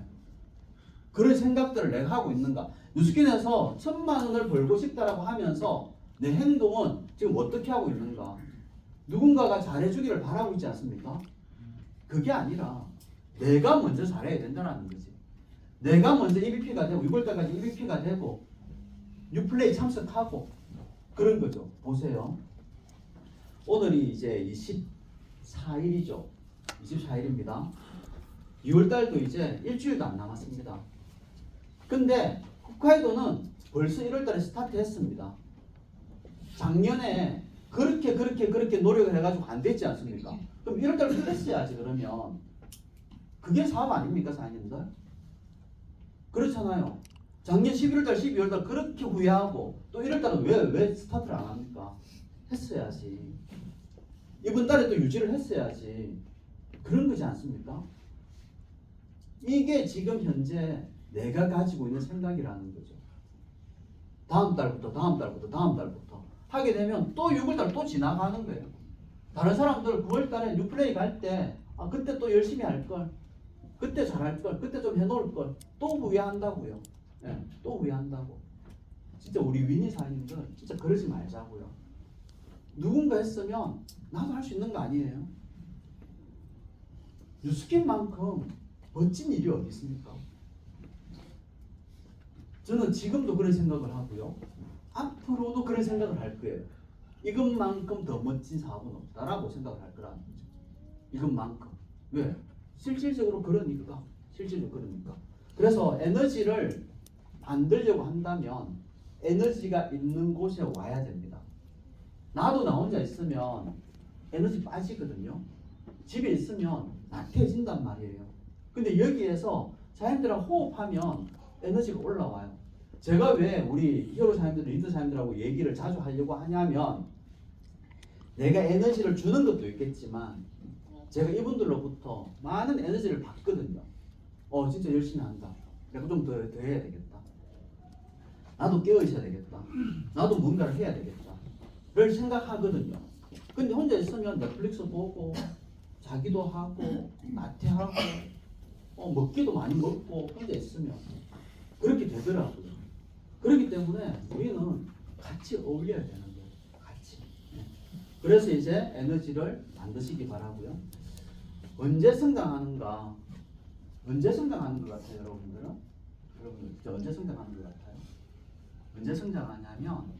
그런 생각들을 내가 하고 있는가? 뉴스킨에서 1,000만 원을 벌고 싶다라고 하면서 내 행동은 지금 어떻게 하고 있는가? 누군가가 잘해주기를 바라고 있지 않습니까? 그게 아니라 내가 먼저 잘해야 된다는 거지. 내가 먼저 EVP가 되고 6월달까지 EVP가 되고 뉴플레이 참석하고 그런 거죠. 보세요. 오늘이 이제 24일이죠. 24일입니다. 6월달도 이제 일주일도 안 남았습니다. 근데 홋카이도는 벌써 1월달에 스타트했습니다. 작년에 그렇게 노력을 해가지고 안 됐지 않습니까? 그럼 1월달에 했어야지. 그러면 그게 사업 아닙니까, 사장님들? 그렇잖아요. 작년 11월달, 12월달 그렇게 후회하고 또 1월달은 왜 스타트를 안 합니까? 했어야지. 이번 달에 또 유지를 했어야지. 그런 거지 않습니까? 이게 지금 현재 내가 가지고 있는 생각이라는 거죠. 다음 달부터 하게 되면 또 6월달 또 지나가는 거예요. 다른 사람들 9월달에 뉴플레이 갈 때 그때 또 열심히 할걸, 그때 잘할걸, 그때 좀 해놓을걸 또 후회한다고요. 네, 또 후회한다고. 진짜 우리 위니 사장님들 진짜 그러지 말자고요. 누군가 했으면 나도 할 수 있는 거 아니에요? 뉴스킨만큼 멋진 일이 어디 있습니까? 저는 지금도 그런 생각을 하고요. 앞으로도 그런 생각을 할 거예요. 이것만큼 더 멋진 사업은 없다라고 생각을 할 거라는 거죠. 이것만큼. 왜? 실질적으로 그러니까. 그래서 에너지를 만들려고 한다면 에너지가 있는 곳에 와야 됩니다. 나도 나 혼자 있으면 에너지 빠지거든요. 집에 있으면 나태해진단 말이에요. 근데 여기에서 사람들하고 호흡하면 에너지가 올라와요. 제가 왜 우리 히어로 사람들, 리더 사람들하고 얘기를 자주 하려고 하냐면 내가 에너지를 주는 것도 있겠지만 제가 이분들로부터 많은 에너지를 받거든요. 진짜 열심히 한다. 내가 좀 더 해야 되겠다. 나도 깨어 있어야 되겠다. 나도 뭔가를 해야 되겠다. 를 생각하거든요. 근데 혼자 있으면 넷플릭스 보고 자기도 하고 나태하고 먹기도 많이 먹고 혼자 있으면 그렇게 되더라고요. 그렇기 때문에 우리는 같이 어울려야 되는 거예요. 같이. 그래서 이제 에너지를 만드시기 바라고요. 언제 성장하는가? 언제 성장하는 것 같아요, 여러분들은? 여러분들 진짜 언제 성장하는 것 같아요? 언제 성장하냐면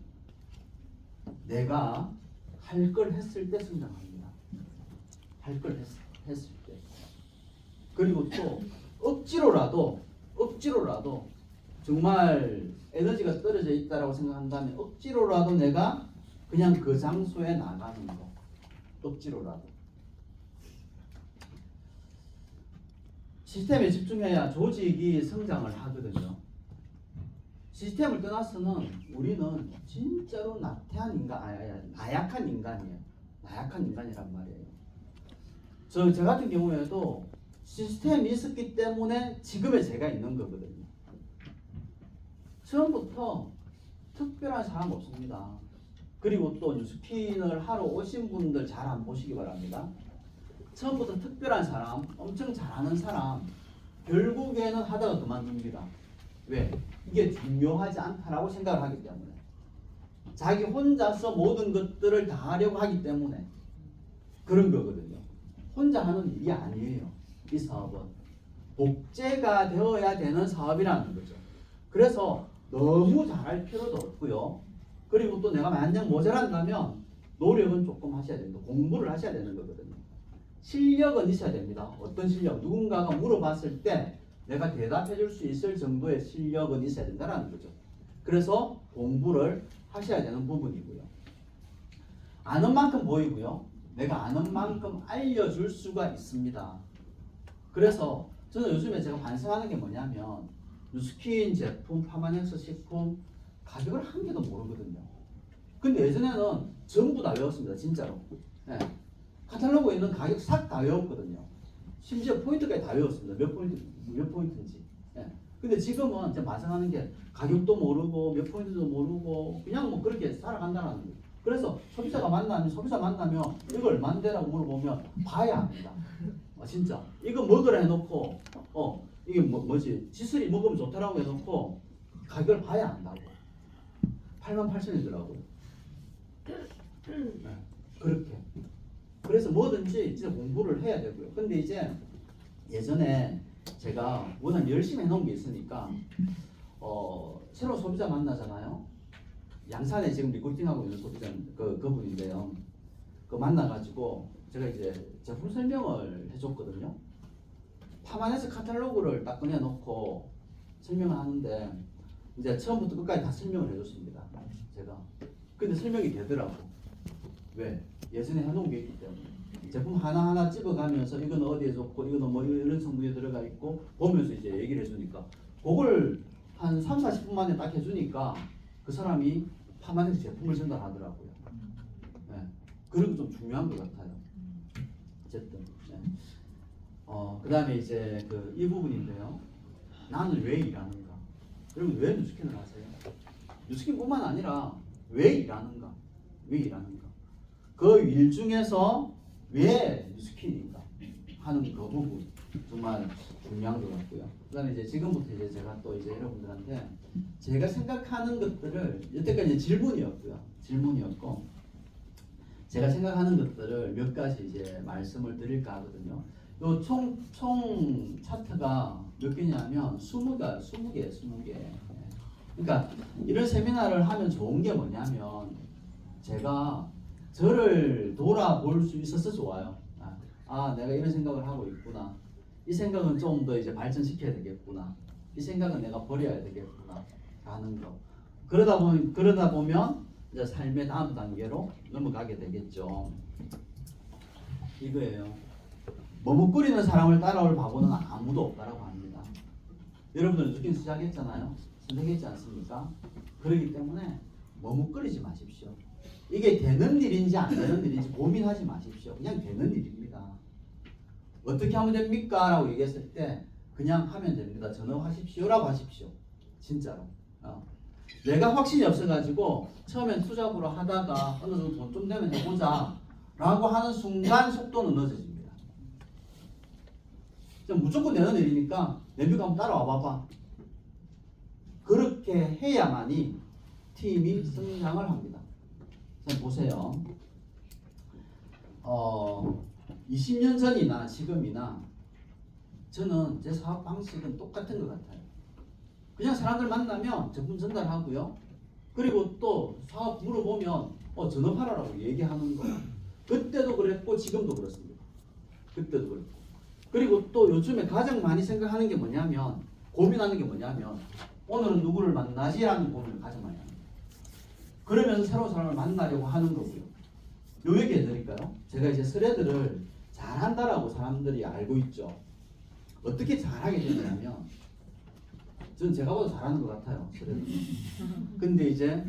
내가 할 걸 했을 때 성장합니다. 할 걸 했을 때. 그리고 또 억지로라도 정말 에너지가 떨어져 있다라고 생각한다면 억지로라도 내가 그냥 그 장소에 나가는 거. 억지로라도. 시스템에 집중해야 조직이 성장을 하거든요. 시스템을 떠나서는 우리는 진짜로 나약한 인간이에요. 나약한 인간이란 말이에요. 저 같은 경우에도 시스템이 있었기 때문에 지금의 제가 있는 거거든요. 처음부터 특별한 사람 없습니다. 그리고 또 뉴스킨을 하러 오신 분들 잘 안 보시기 바랍니다. 처음부터 특별한 사람, 엄청 잘하는 사람 결국에는 하다가 그만둡니다. 왜? 이게 중요하지 않다라고 생각을 하기 때문에. 자기 혼자서 모든 것들을 다 하려고 하기 때문에 그런 거거든요. 혼자 하는 일이 아니에요. 이 사업은 복제가 되어야 되는 사업이라는 거죠. 그래서 너무 잘할 필요도 없고요. 그리고 또 내가 만약 모자란다면 노력은 조금 하셔야 됩니다. 공부를 하셔야 되는 거거든요. 실력은 있어야 됩니다. 어떤 실력? 누군가가 물어봤을 때 내가 대답해 줄 수 있을 정도의 실력은 있어야 된다는 거죠. 그래서 공부를 하셔야 되는 부분이고요. 아는 만큼 보이고요. 내가 아는 만큼 알려줄 수가 있습니다. 그래서 저는 요즘에 제가 반성하는 게 뭐냐면 뉴스킨 제품, 파마넥스 식품 가격을 한 개도 모르거든요. 근데 예전에는 전부 다 외웠습니다. 진짜로. 네. 카탈로그에 있는 가격 싹 다 외웠거든요. 심지어 포인트까지 다 외웠습니다. 몇 포인트인지. 네. 근데 지금은 제가 반성하는 게 가격도 모르고 몇 포인트도 모르고 그냥 뭐 그렇게 살아간다는 거예요. 그래서 소비자 만나면 이거 얼마인데라고 물어보면 봐야 합니다. 진짜 이거 먹으라 해놓고 이게 뭐지 지슬이 먹으면 좋다라고 해놓고 가격을 봐야 한다고. 88,000원이더라고요. 네. 그렇게. 그래서 뭐든지 진짜 공부를 해야 되고요. 근데 이제 예전에 제가 워낙 열심히 해놓은 게 있으니까 새로운 소비자 만나잖아요. 양산에 지금 리크루팅하고 있는 소비자 그분인데요. 그 만나가지고 제가 이제 제품 설명을 해줬거든요. 파마네스 카탈로그를 딱 꺼내놓고 설명을 하는데 이제 처음부터 끝까지 다 설명을 해줬습니다. 제가. 근데 설명이 되더라고. 왜? 예전에 해놓은 게 있기 때문에. 제품 하나하나 집어가면서 이건 어디에 좋고 이건 뭐 이런 성분이 들어가 있고 보면서 이제 얘기를 해주니까 그걸 한 3, 40분 만에 딱 해주니까 그 사람이 파마넥스 제품을 전달하더라고요. 네. 그런 거 좀 중요한 것 같아요. 어쨌든. 네. 그 다음에 이제 이 부분인데요. 나는 왜 일하는가? 여러분 왜 뉴스킨을 하세요? 뉴스킨뿐만 아니라 왜 일하는가? 왜 일하는가? 그 일 중에서 왜 뉴스킨인가 하는 그 부분 정말 중요한 것 같고요. 그다음에 이제 지금부터 이제 제가 또 이제 여러분들한테 제가 생각하는 것들을 여태까지 질문이었고요. 제가 생각하는 것들을 몇 가지 이제 말씀을 드릴까 하거든요. 요 총 차트가 몇 개냐면 20개예요. 20개. 그러니까 이런 세미나를 하면 좋은 게 뭐냐면 제가 저를 돌아볼 수 있어서 좋아요. 내가 이런 생각을 하고 있구나. 이 생각은 좀 더 이제 발전시켜야 되겠구나. 이 생각은 내가 버려야 되겠구나. 하는 거. 그러다 보면 이제 삶의 다음 단계로 넘어가게 되겠죠. 이거예요. 머뭇거리는 사람을 따라올 바보는 아무도 없다라고 합니다. 여러분들 뉴스킨 시작했잖아요. 선택했지 않습니까? 그렇기 때문에 머뭇거리지 마십시오. 이게 되는 일인지 안 되는 일인지 고민하지 마십시오. 그냥 되는 일입니다. 어떻게 하면 됩니까? 라고 얘기했을 때 그냥 하면 됩니다. 전화하십시오 라고 하십시오. 진짜로. 내가 확신이 없어가지고 처음엔 투잡으로 하다가 어느 정도 돈 좀 되면 해보자 라고 하는 순간 속도는 늦어집니다. 무조건 되는 일이니까 내비가 한번 따라와 봐봐. 그렇게 해야만이 팀이 성장을 합니다. 자, 보세요. 20년 전이나 지금이나 저는 제 사업 방식은 똑같은 것 같아요. 그냥 사람들 만나면 제품 전달하고요. 그리고 또 사업 물어보면 전업하라고 얘기하는 거예요. 그때도 그랬고 지금도 그렇습니다. 그때도 그렇고. 그리고 또 요즘에 가장 많이 생각하는 게 뭐냐면 고민하는 게 뭐냐면 오늘은 누구를 만나지라는 고민을 가장 많이 합니다. 그러면서 새로운 사람을 만나려고 하는 거고요. 요 얘기 해드릴까요? 제가 이제 스레드를 잘한다라고 사람들이 알고 있죠. 어떻게 잘하게 되냐면 저는 제가 봐도 잘하는 것 같아요. 스레드. 근데 이제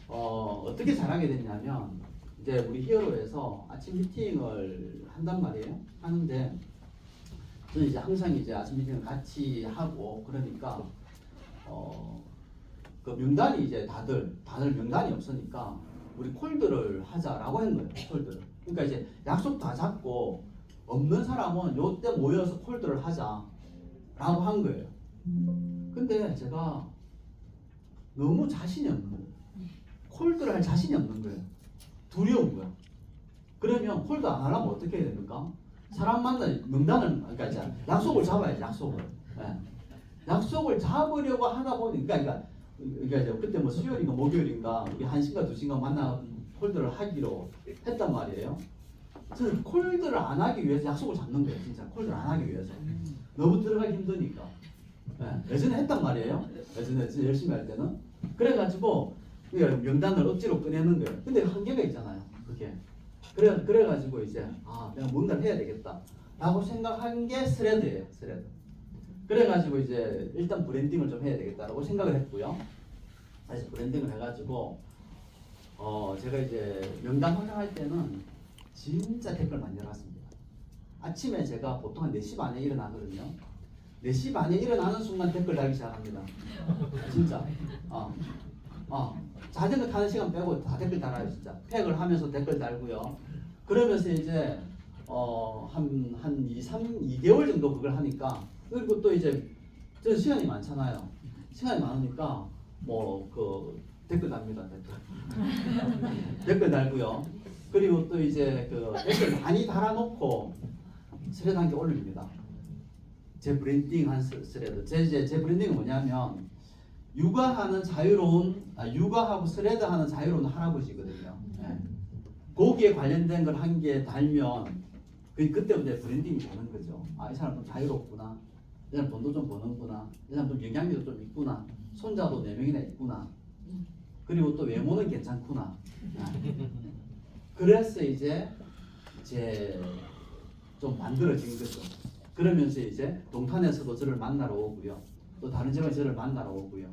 어떻게 잘하게 됐냐면 이제 우리 히어로에서 아침 미팅을 한단 말이에요. 하는데 저는 이제 항상 이제 아침 미팅을 같이 하고 그러니까 그 명단이 이제 다들 명단이 없으니까 우리 콜드를 하자라고 한 거예요. 콜드를. 그러니까 이제 약속 다 잡고 없는 사람은 요때 모여서 콜드를 하자라고 한 거예요. 근데 제가 너무 자신이 없는 거예요. 콜드를 할 자신이 없는 거예요. 두려운 거야. 그러면 콜드 안 하려면 어떻게 해야 됩니까? 사람 만나 명단을 그러니까 이제 약속을 잡아야지 약속을. 예. 약속을 잡으려고 하다 보니까 그러니까 이제 그때 뭐 수요일인가 목요일인가 우리 1시인가 2시인가 만나 콜드를 하기로 했단 말이에요. 저는 콜드를 안 하기 위해서 약속을 잡는 거예요. 진짜 콜드를 안 하기 위해서. 너무 들어가기 힘드니까. 예. 예전에 했단 말이에요. 예전에 진짜 열심히 할 때는. 그래가지고 명단을 억지로 꺼내는 거예요. 근데 한계가 있잖아요. 그게. 그래가지고 이제 내가 뭔가를 해야 되겠다 라고 생각한 게 스레드예요. 스레드. 그래가지고 이제 일단 브랜딩을 좀 해야 되겠다라고 생각을 했고요. 다시 브랜딩을 해가지고 제가 이제 명단 확장할 때는 진짜 댓글 많이 달았습니다. 아침에 제가 보통 한 4시 반에 일어나거든요. 4시 반에 일어나는 순간 댓글 달기 시작합니다. 진짜. 자전거 타는 시간 빼고 다 댓글 달아요. 진짜. 팩을 하면서 댓글 달고요. 그러면서 이제 한 2개월 정도 그걸 하니까 그리고 또 이제 저는 시간이 많잖아요. 시간이 많으니까 뭐 그 댓글 답니다. 댓글 달고요. 그리고 또 이제 그 댓글 많이 달아놓고 스레드 한 개 올립니다. 제 브랜딩한 스레드. 제 브랜딩은 뭐냐면 육아하는 육아하고 스레드 하는 자유로운 할아버지거든요. 네. 거기에 관련된 걸 한 개 달면 그때부터 이제 브랜딩이 되는 거죠. 이 사람 좀 자유롭구나. 이 사람 돈도 좀 버는구나. 이 사람 좀 영향력도 좀 있구나. 손자도 4명이나 있구나. 그리고 또 외모는 괜찮구나. 그래서 이제 좀 만들어진 거죠. 그러면서 이제 동탄에서도 저를 만나러 오고요. 또 다른 지역에 저를 만나러 오고요.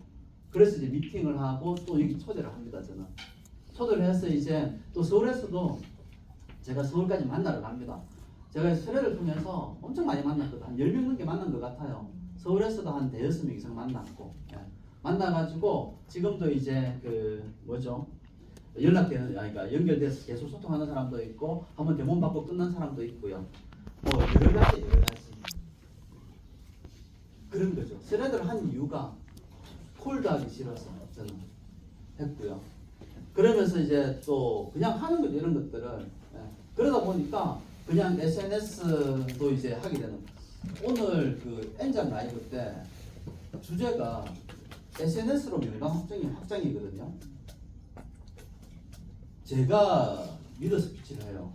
그래서 이제 미팅을 하고 또 여기 초대를 합니다. 저는 초대를 해서 이제 또 서울에서도 제가 서울까지 만나러 갑니다. 제가 스레를 통해서 엄청 많이 만났거든요. 한 10명 넘게 만난 것 같아요. 서울에서도 한 5-6명 이상 만났고 만나가지고 지금도 이제 연락되는 그러니까 연결돼서 계속 소통하는 사람도 있고 한번 대본 받고 끝난 사람도 있고요. 뭐 여러 가지 그런 거죠. 스레드를 한 이유가 콜드하기 싫어서 저는 했고요. 그러면서 이제 또 그냥 하는 거죠. 이런 것들을. 그러다 보니까 그냥 SNS도 이제 하게 되는. 오늘 그 N장 라이브 때 주제가 SNS로 명단 확장이거든요. 제가 믿어서 피치를 해요.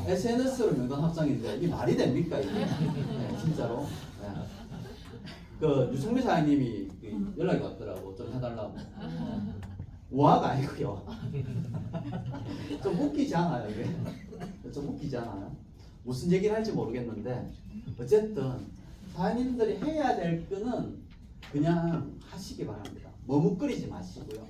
SNS로 명단 확장인데 이게 말이 됩니까 이게? 네, 진짜로. 네. 그 유승미 사장님이 연락이 왔더라고. 좀 해달라고. 우아가 아니고요. 좀 웃기지 않아요 이게? 좀 웃기지 않아요? 무슨 얘기를 할지 모르겠는데 어쨌든 사장님들이 해야 될 거는 그냥 하시기 바랍니다. 머뭇거리지 마시고요.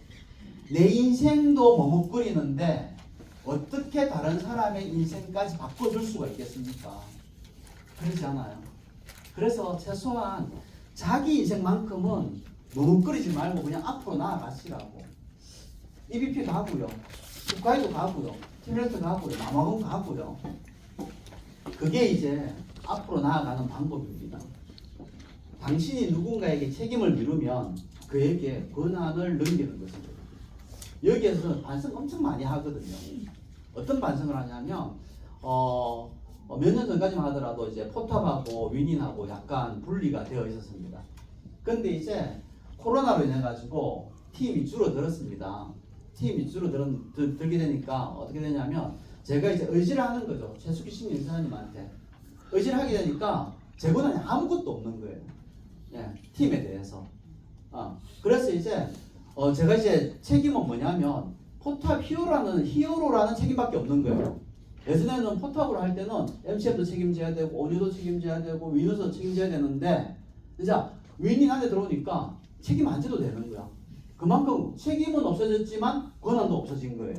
내 인생도 머뭇거리는데 어떻게 다른 사람의 인생까지 바꿔줄 수가 있겠습니까? 그렇지 않아요. 그래서 최소한 자기 인생만큼은 머뭇거리지 말고 그냥 앞으로 나아가시라고. EBP 가고요. 국가에도 가고요. 팀레트 가고요. 남아공 가고요. 그게 이제 앞으로 나아가는 방법입니다. 당신이 누군가에게 책임을 미루면 그에게 권한을 넘기는 것입니다. 여기에서 반성 엄청 많이 하거든요. 어떤 반성을 하냐면 몇 년 전까지만 하더라도 이제 포탑하고 윈인하고 약간 분리가 되어 있었습니다. 근데 이제 코로나로 인해 가지고 팀이 줄어들었습니다. 팀이 줄어들게 되니까 어떻게 되냐면 제가 이제 의지를 하는 거죠. 최숙희 신임사님한테 의지를 하게 되니까 제 권한이 아무것도 없는 거예요. 예, 팀에 대해서. 그래서 이제 제가 이제 책임은 뭐냐면 포탑 히어로라는 책임밖에 없는 거예요. 예전에는 포탑으로 할 때는 MCM도 책임져야 되고 온유도 책임져야 되고 윈우도 책임져야 되는데 이제 윈인 안에 들어오니까 책임 안 져도 되는 거야. 그만큼 책임은 없어졌지만 권한도 없어진 거예요.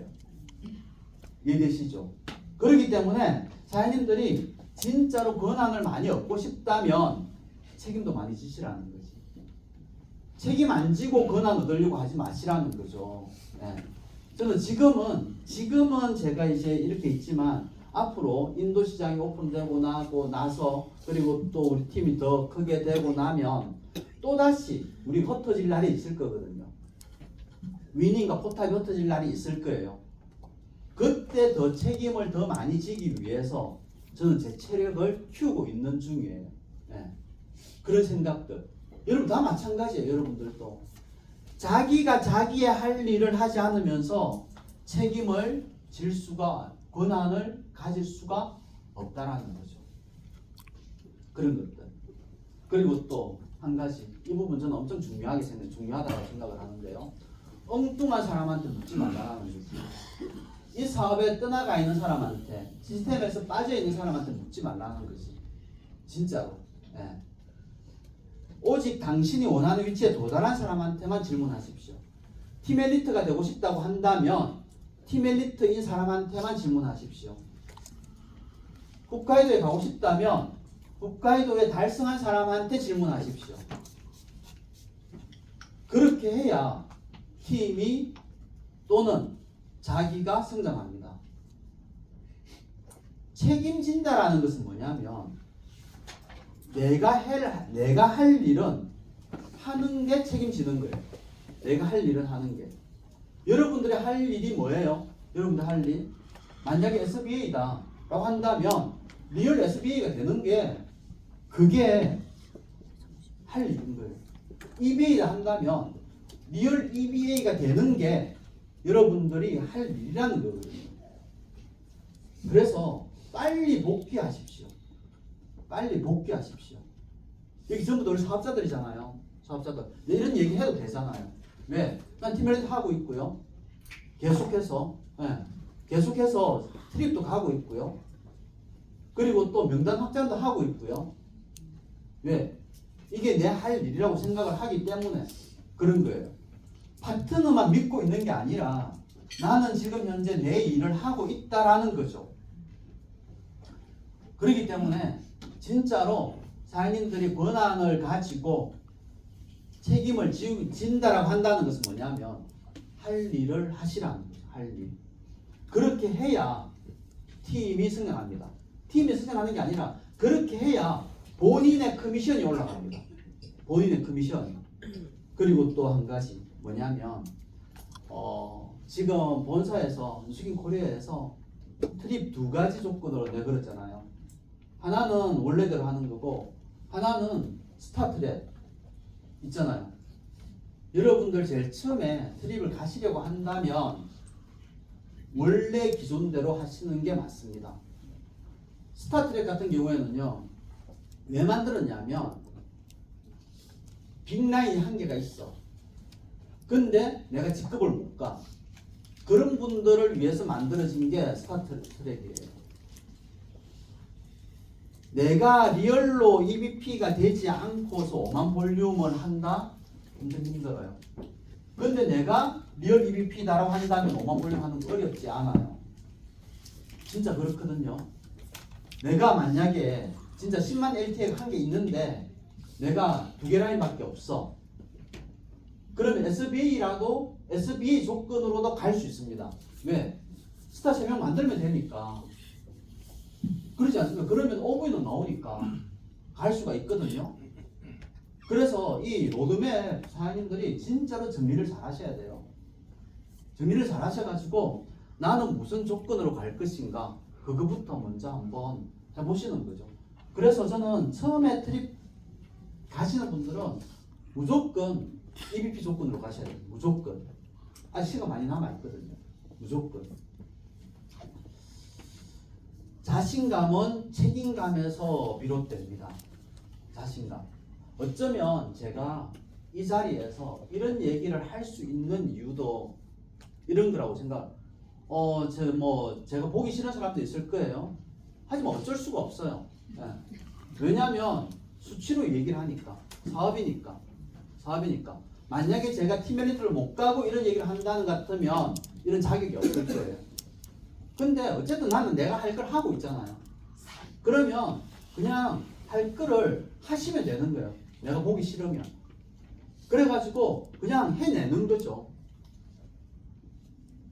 이해되시죠? 그렇기 때문에 사장님들이 진짜로 권한을 많이 얻고 싶다면 책임도 많이 지시라는 거지. 책임 안 지고 권한 얻으려고 하지 마시라는 거죠. 네. 저는 지금은 제가 이제 이렇게 있지만 앞으로 인도 시장이 오픈되고 나서 그리고 또 우리 팀이 더 크게 되고 나면 또다시 우리 흩어질 날이 있을 거거든요. 위닝과 포탑이 흩어질 날이 있을 거예요. 그때 더 책임을 더 많이 지기 위해서 저는 제 체력을 키우고 있는 중이에요. 예. 그런 생각들. 여러분 다 마찬가지예요. 여러분들도 자기가 자기의 할 일을 하지 않으면서 책임을 질 수가, 권한을 가질 수가 없다라는 거죠. 그런 것들. 그리고 또 한 가지, 이 부분 저는 엄청 중요하다고 생각을 하는데요. 엉뚱한 사람한테 묻지 말라는 거죠. 이 사업에 떠나가 있는 사람한테, 시스템에서 빠져 있는 사람한테 묻지 말라는 거지. 진짜로. 예. 오직 당신이 원하는 위치에 도달한 사람한테만 질문하십시오. 팀 엘리트가 되고 싶다고 한다면 팀 엘리트인 사람한테만 질문하십시오. 홋카이도에 가고 싶다면 홋카이도에 달성한 사람한테 질문하십시오. 그렇게 해야 팀이 또는 자기가 성장합니다. 책임진다라는 것은 뭐냐면 내가 할 일은 하는 게 책임지는 거예요. 내가 할 일은 하는 게. 여러분들이 할 일이 뭐예요? 여러분들 할 일? 만약에 SBA다 라고 한다면 리얼 SBA가 되는 게 그게 할 일인 거예요. EBA를 한다면 리얼 EBA가 되는 게 여러분들이 할 일이라는 거거든요. 그래서 빨리 복귀하십시오. 빨리 복귀하십시오. 여기 전부 다 우리 사업자들이잖아요. 사업자들. 이런 얘기 해도 되잖아요. 왜? 난 팀멜리트 하고 있고요. 계속해서 트립도 가고 있고요. 그리고 또 명단 확장도 하고 있고요. 왜? 이게 내 할 일이라고 생각을 하기 때문에 그런 거예요. 파트너만 믿고 있는 게 아니라 나는 지금 현재 내 일을 하고 있다라는 거죠. 그렇기 때문에 진짜로 사장님들이 권한을 가지고 책임을 진다라고 한다는 것은 뭐냐면 할 일을 하시라는 거죠. 할 일. 그렇게 해야 팀이 성장합니다. 팀이 성장하는 게 아니라 그렇게 해야 본인의 커미션이 올라갑니다. 본인의 커미션. 그리고 또 한 가지 뭐냐면 지금 본사에서 누수긴 코리아에서 트립 두 가지 조건으로 내걸었잖아요. 하나는 원래대로 하는 거고 하나는 스타트랩 있잖아요. 여러분들 제일 처음에 트립을 가시려고 한다면 원래 기존대로 하시는 게 맞습니다. 스타트랙 같은 경우에는요, 왜 만들었냐면 빅라인이 한 개가 있어. 근데 내가 직급을 못 가. 그런 분들을 위해서 만들어진 게 스타트랙이에요. 내가 리얼로 EVP가 되지 않고서 5만 볼륨을 한다? 굉장히 힘들어요. 근데 내가 리얼 EVP다라고 한다면 5만 볼륨 하는 거 어렵지 않아요. 진짜 그렇거든요. 내가 만약에 진짜 10만 LTA가 한 개 있는데 내가 2개 라인밖에 없어. 그러면 SBA라도 SBA 조건으로도 갈 수 있습니다. 왜? 스타 3명 만들면 되니까. 그렇지 않습니까? 그러면 OV는 나오니까 갈 수가 있거든요. 그래서 이 로드맵 사장님들이 진짜로 정리를 잘 하셔야 돼요. 정리를 잘 하셔가지고 나는 무슨 조건으로 갈 것인가 그거부터 먼저 한번 해보시는 거죠. 그래서 저는 처음에 트립 가시는 분들은 무조건 EVP 조건으로 가셔야 돼요. 무조건. 아직 시간 많이 남아있거든요. 무조건. 자신감은 책임감에서 비롯됩니다. 자신감. 어쩌면 제가 이 자리에서 이런 얘기를 할 수 있는 이유도 이런 거라고 생각. 제가 보기 싫은 사람도 있을 거예요. 하지만 어쩔 수가 없어요. 네. 왜냐하면 수치로 얘기를 하니까 사업이니까. 만약에 제가 팀 엘리트를 못 가고 이런 얘기를 한다는 것 같으면 이런 자격이 없을 거예요. 근데 어쨌든 나는 내가 할 걸 하고 있잖아요. 그러면 그냥 할 거를 하시면 되는 거예요. 내가 보기 싫으면. 그래가지고 그냥 해내는 거죠.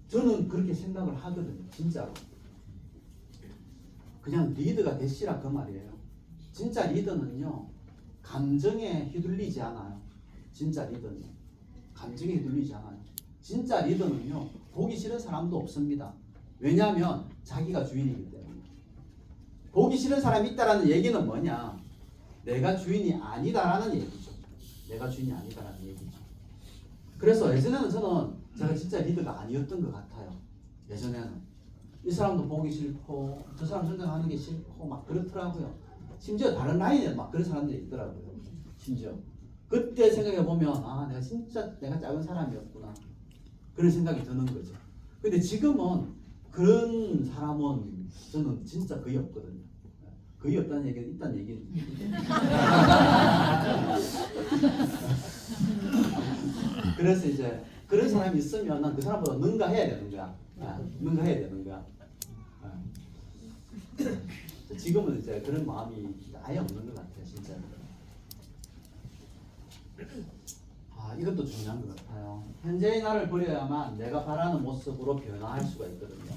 저는 그렇게 생각을 하거든요. 진짜로. 그냥 리드가 되시라 그 말이에요. 진짜 리더는요. 감정에 휘둘리지 않아요. 진짜 리더는. 감정에 휘둘리지 않아요. 진짜 리더는요 보기 싫은 사람도 없습니다. 왜냐하면 자기가 주인이기 때문에. 보기 싫은 사람이 있다라는 얘기는 뭐냐? 내가 주인이 아니다라는 얘기죠. 내가 주인이 아니다라는 얘기죠. 그래서 예전에는 저는 제가 진짜 리더가 아니었던 것 같아요. 예전에는 이 사람도 보기 싫고 저 사람 선정하는 게 싫고 막 그렇더라고요. 심지어 다른 라인에 막 그런 사람들이 있더라고요. 심지어 그때 생각해 보면 아 내가 진짜 내가 작은 사람이었구나 그런 생각이 드는 거죠. 근데 지금은 그런 사람은 저는 진짜 거의 없거든요. 거의 없다는 얘기는 있다는 얘기는 그래서 이제 그런 사람이 있으면 그 사람보다 능가해야 되는 거야. 능가해야 되는 거야. 지금은 이제 그런 마음이 아예 없는 것 같아요, 진짜. 이것도 중요한 것 같아요. 현재의 나를 버려야만 내가 바라는 모습으로 변화할 수가 있거든요.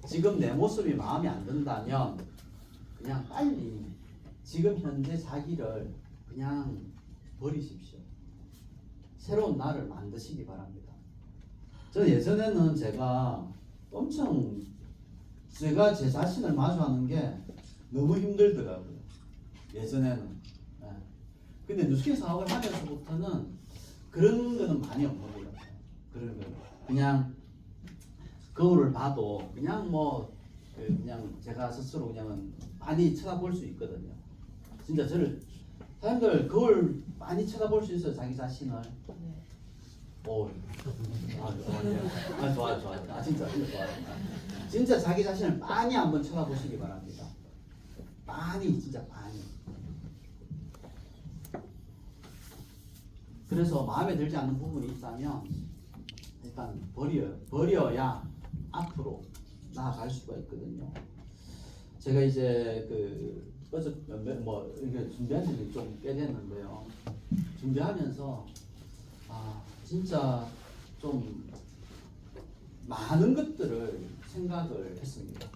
지금 내 모습이 마음에 안 든다면 그냥 빨리 지금 현재 자기를 그냥 버리십시오. 새로운 나를 만드시기 바랍니다. 저는 예전에는 제가 엄청 제가 제 자신을 마주하는 게 너무 힘들더라고요. 예전에는. 근데 뉴스킨 사업을 하면서부터는 그런 거는 많이 없는 것 같아요. 그런 거 그냥 거울을 봐도 그냥 그냥 제가 스스로 그냥 많이 쳐다볼 수 있거든요. 진짜 저를 사람들 거울 많이 쳐다볼 수 있어요. 자기 자신을. 오, 좋아요. 진짜 좋아요. 진짜 자기 자신을 많이 한번 쳐다보시기 바랍니다. 많이 진짜 많이. 그래서 마음에 들지 않는 부분이 있다면 일단 버려야 앞으로 나아갈 수가 있거든요. 제가 이제 어제 이게 준비한 지 좀 꽤 됐는데요. 준비하면서 진짜 좀 많은 것들을 생각을 했습니다.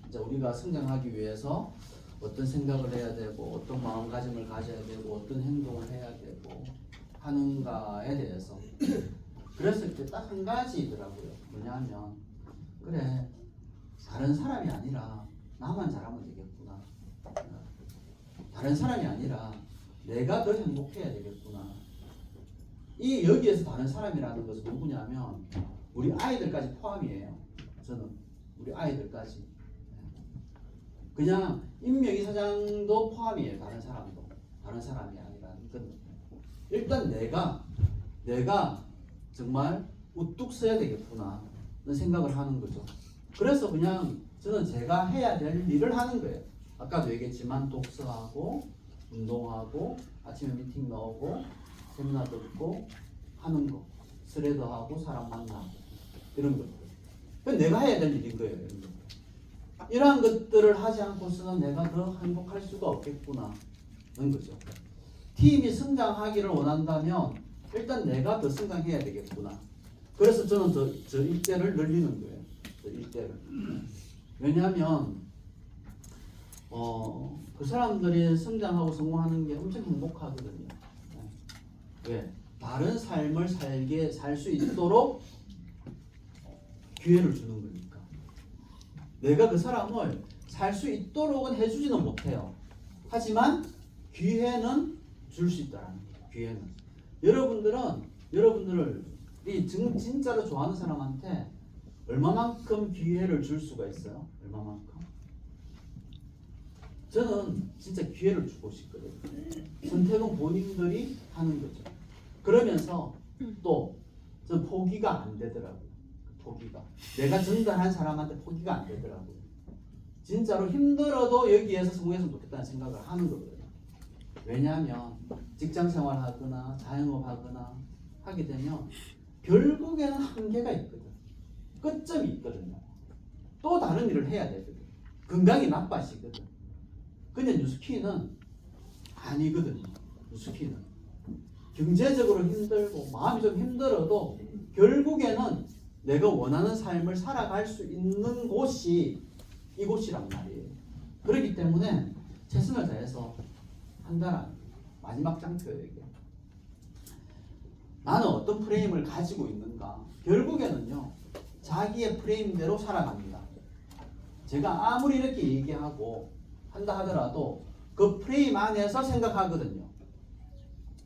이제 우리가 성장하기 위해서 어떤 생각을 해야 되고 어떤 마음가짐을 가져야 되고 어떤 행동을 해야 되고 하는가에 대해서 그랬을 때 딱 한 가지더라고요. 뭐냐면 그래 다른 사람이 아니라 나만 잘하면 되겠구나. 다른 사람이 아니라 내가 더 행복해야 되겠구나. 이 여기에서 다른 사람이라는 것은 누구냐면 우리 아이들까지 포함이에요. 저는 우리 아이들까지 그냥 임명희 사장도 포함이에요. 다른 사람도 다른 사람이 아니라는 건 일단 내가 정말 우뚝 서야 되겠구나 는 생각을 하는 거죠. 그래서 그냥 저는 제가 해야 될 일을 하는 거예요. 아까도 얘기했지만 독서하고 운동하고 아침에 미팅 나오고 세미나 듣고 하는 거 스레더하고 사람 만나고 이런 것들 그건 내가 해야 될 일인 거예요. 이러한 것들을 하지 않고서는 내가 더 행복할 수가 없겠구나 는 거죠. 팀이 성장하기를 원한다면 일단 내가 더 성장해야 되겠구나. 그래서 저는 저 일대를 늘리는 거예요. 저 일대를. 왜냐하면 그 사람들이 성장하고 성공하는 게 엄청 행복하거든요. 왜? 다른 삶을 살 수 있도록 기회를 주는 거니까. 내가 그 사람을 살 수 있도록은 해주지는 못해요. 하지만 기회는 줄 수 있다는 거예요. 기회는. 여러분들이 진짜로 좋아하는 사람한테 얼마만큼 기회를 줄 수가 있어요? 얼마만큼? 저는 진짜 기회를 주고 싶거든요. 선택은 본인들이 하는 거죠. 그러면서 또 전 포기가 안 되더라고요. 포기가. 내가 전달한 사람한테 포기가 안 되더라고요. 진짜로 힘들어도 여기에서 성공했으면 좋겠다는 생각을 하는 거거든요. 왜냐하면 직장 생활하거나 자영업 하거나 하게 되면 결국에는 한계가 있거든. 끝점이 있거든요. 또 다른 일을 해야 되거든. 건강이 나빠지거든. 근데 뉴스키는 아니거든요. 뉴스키는 경제적으로 힘들고 마음이 좀 힘들어도 결국에는 내가 원하는 삶을 살아갈 수 있는 곳이 이곳이란 말이에요. 그렇기 때문에 최선을 다해서 한다는 마지막 장표예요. 이게. 나는 어떤 프레임을 가지고 있는가? 결국에는요, 자기의 프레임대로 살아갑니다. 제가 아무리 이렇게 얘기하고 한다 하더라도 그 프레임 안에서 생각하거든요.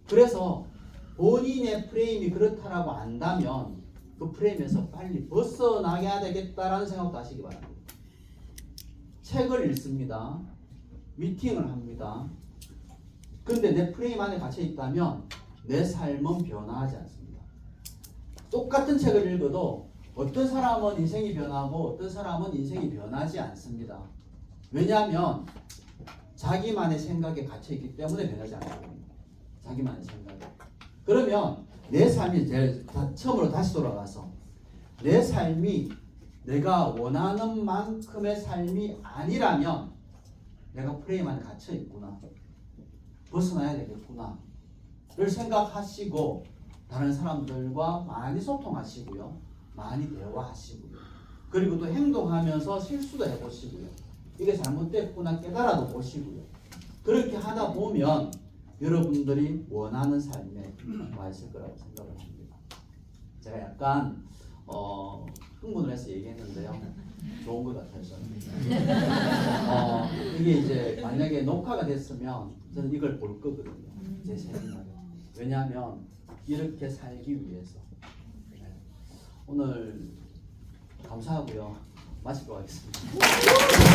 그래서 본인의 프레임이 그렇다라고 안다면 그 프레임에서 빨리 벗어나야 되겠다라는 생각도 하시기 바랍니다. 책을 읽습니다. 미팅을 합니다. 근데 내 프레임 안에 갇혀 있다면 내 삶은 변화하지 않습니다. 똑같은 책을 읽어도 어떤 사람은 인생이 변하고 어떤 사람은 인생이 변하지 않습니다. 왜냐하면 자기만의 생각에 갇혀 있기 때문에 변하지 않거든요. 자기만의 생각에. 그러면 내 삶이 처음으로 다시 돌아가서 내 삶이 내가 원하는 만큼의 삶이 아니라면 내가 프레임 안에 갇혀 있구나. 벗어나야 되겠구나. 를 생각하시고 다른 사람들과 많이 소통하시고요. 많이 대화하시고요. 그리고 또 행동하면서 실수도 해보시고요. 이게 잘못됐구나 깨달아도 보시고요. 그렇게 하다 보면 여러분들이 원하는 삶에 와 있을 거라고 생각을 합니다. 제가 약간 흥분을 해서 얘기했는데요. 좋은 것 같아서. 이게 이제 만약에 녹화가 됐으면 저는 이걸 볼 거거든요. 제 생각에. 왜냐하면 이렇게 살기 위해서. 오늘 감사하고요. 마치도록 하겠습니다.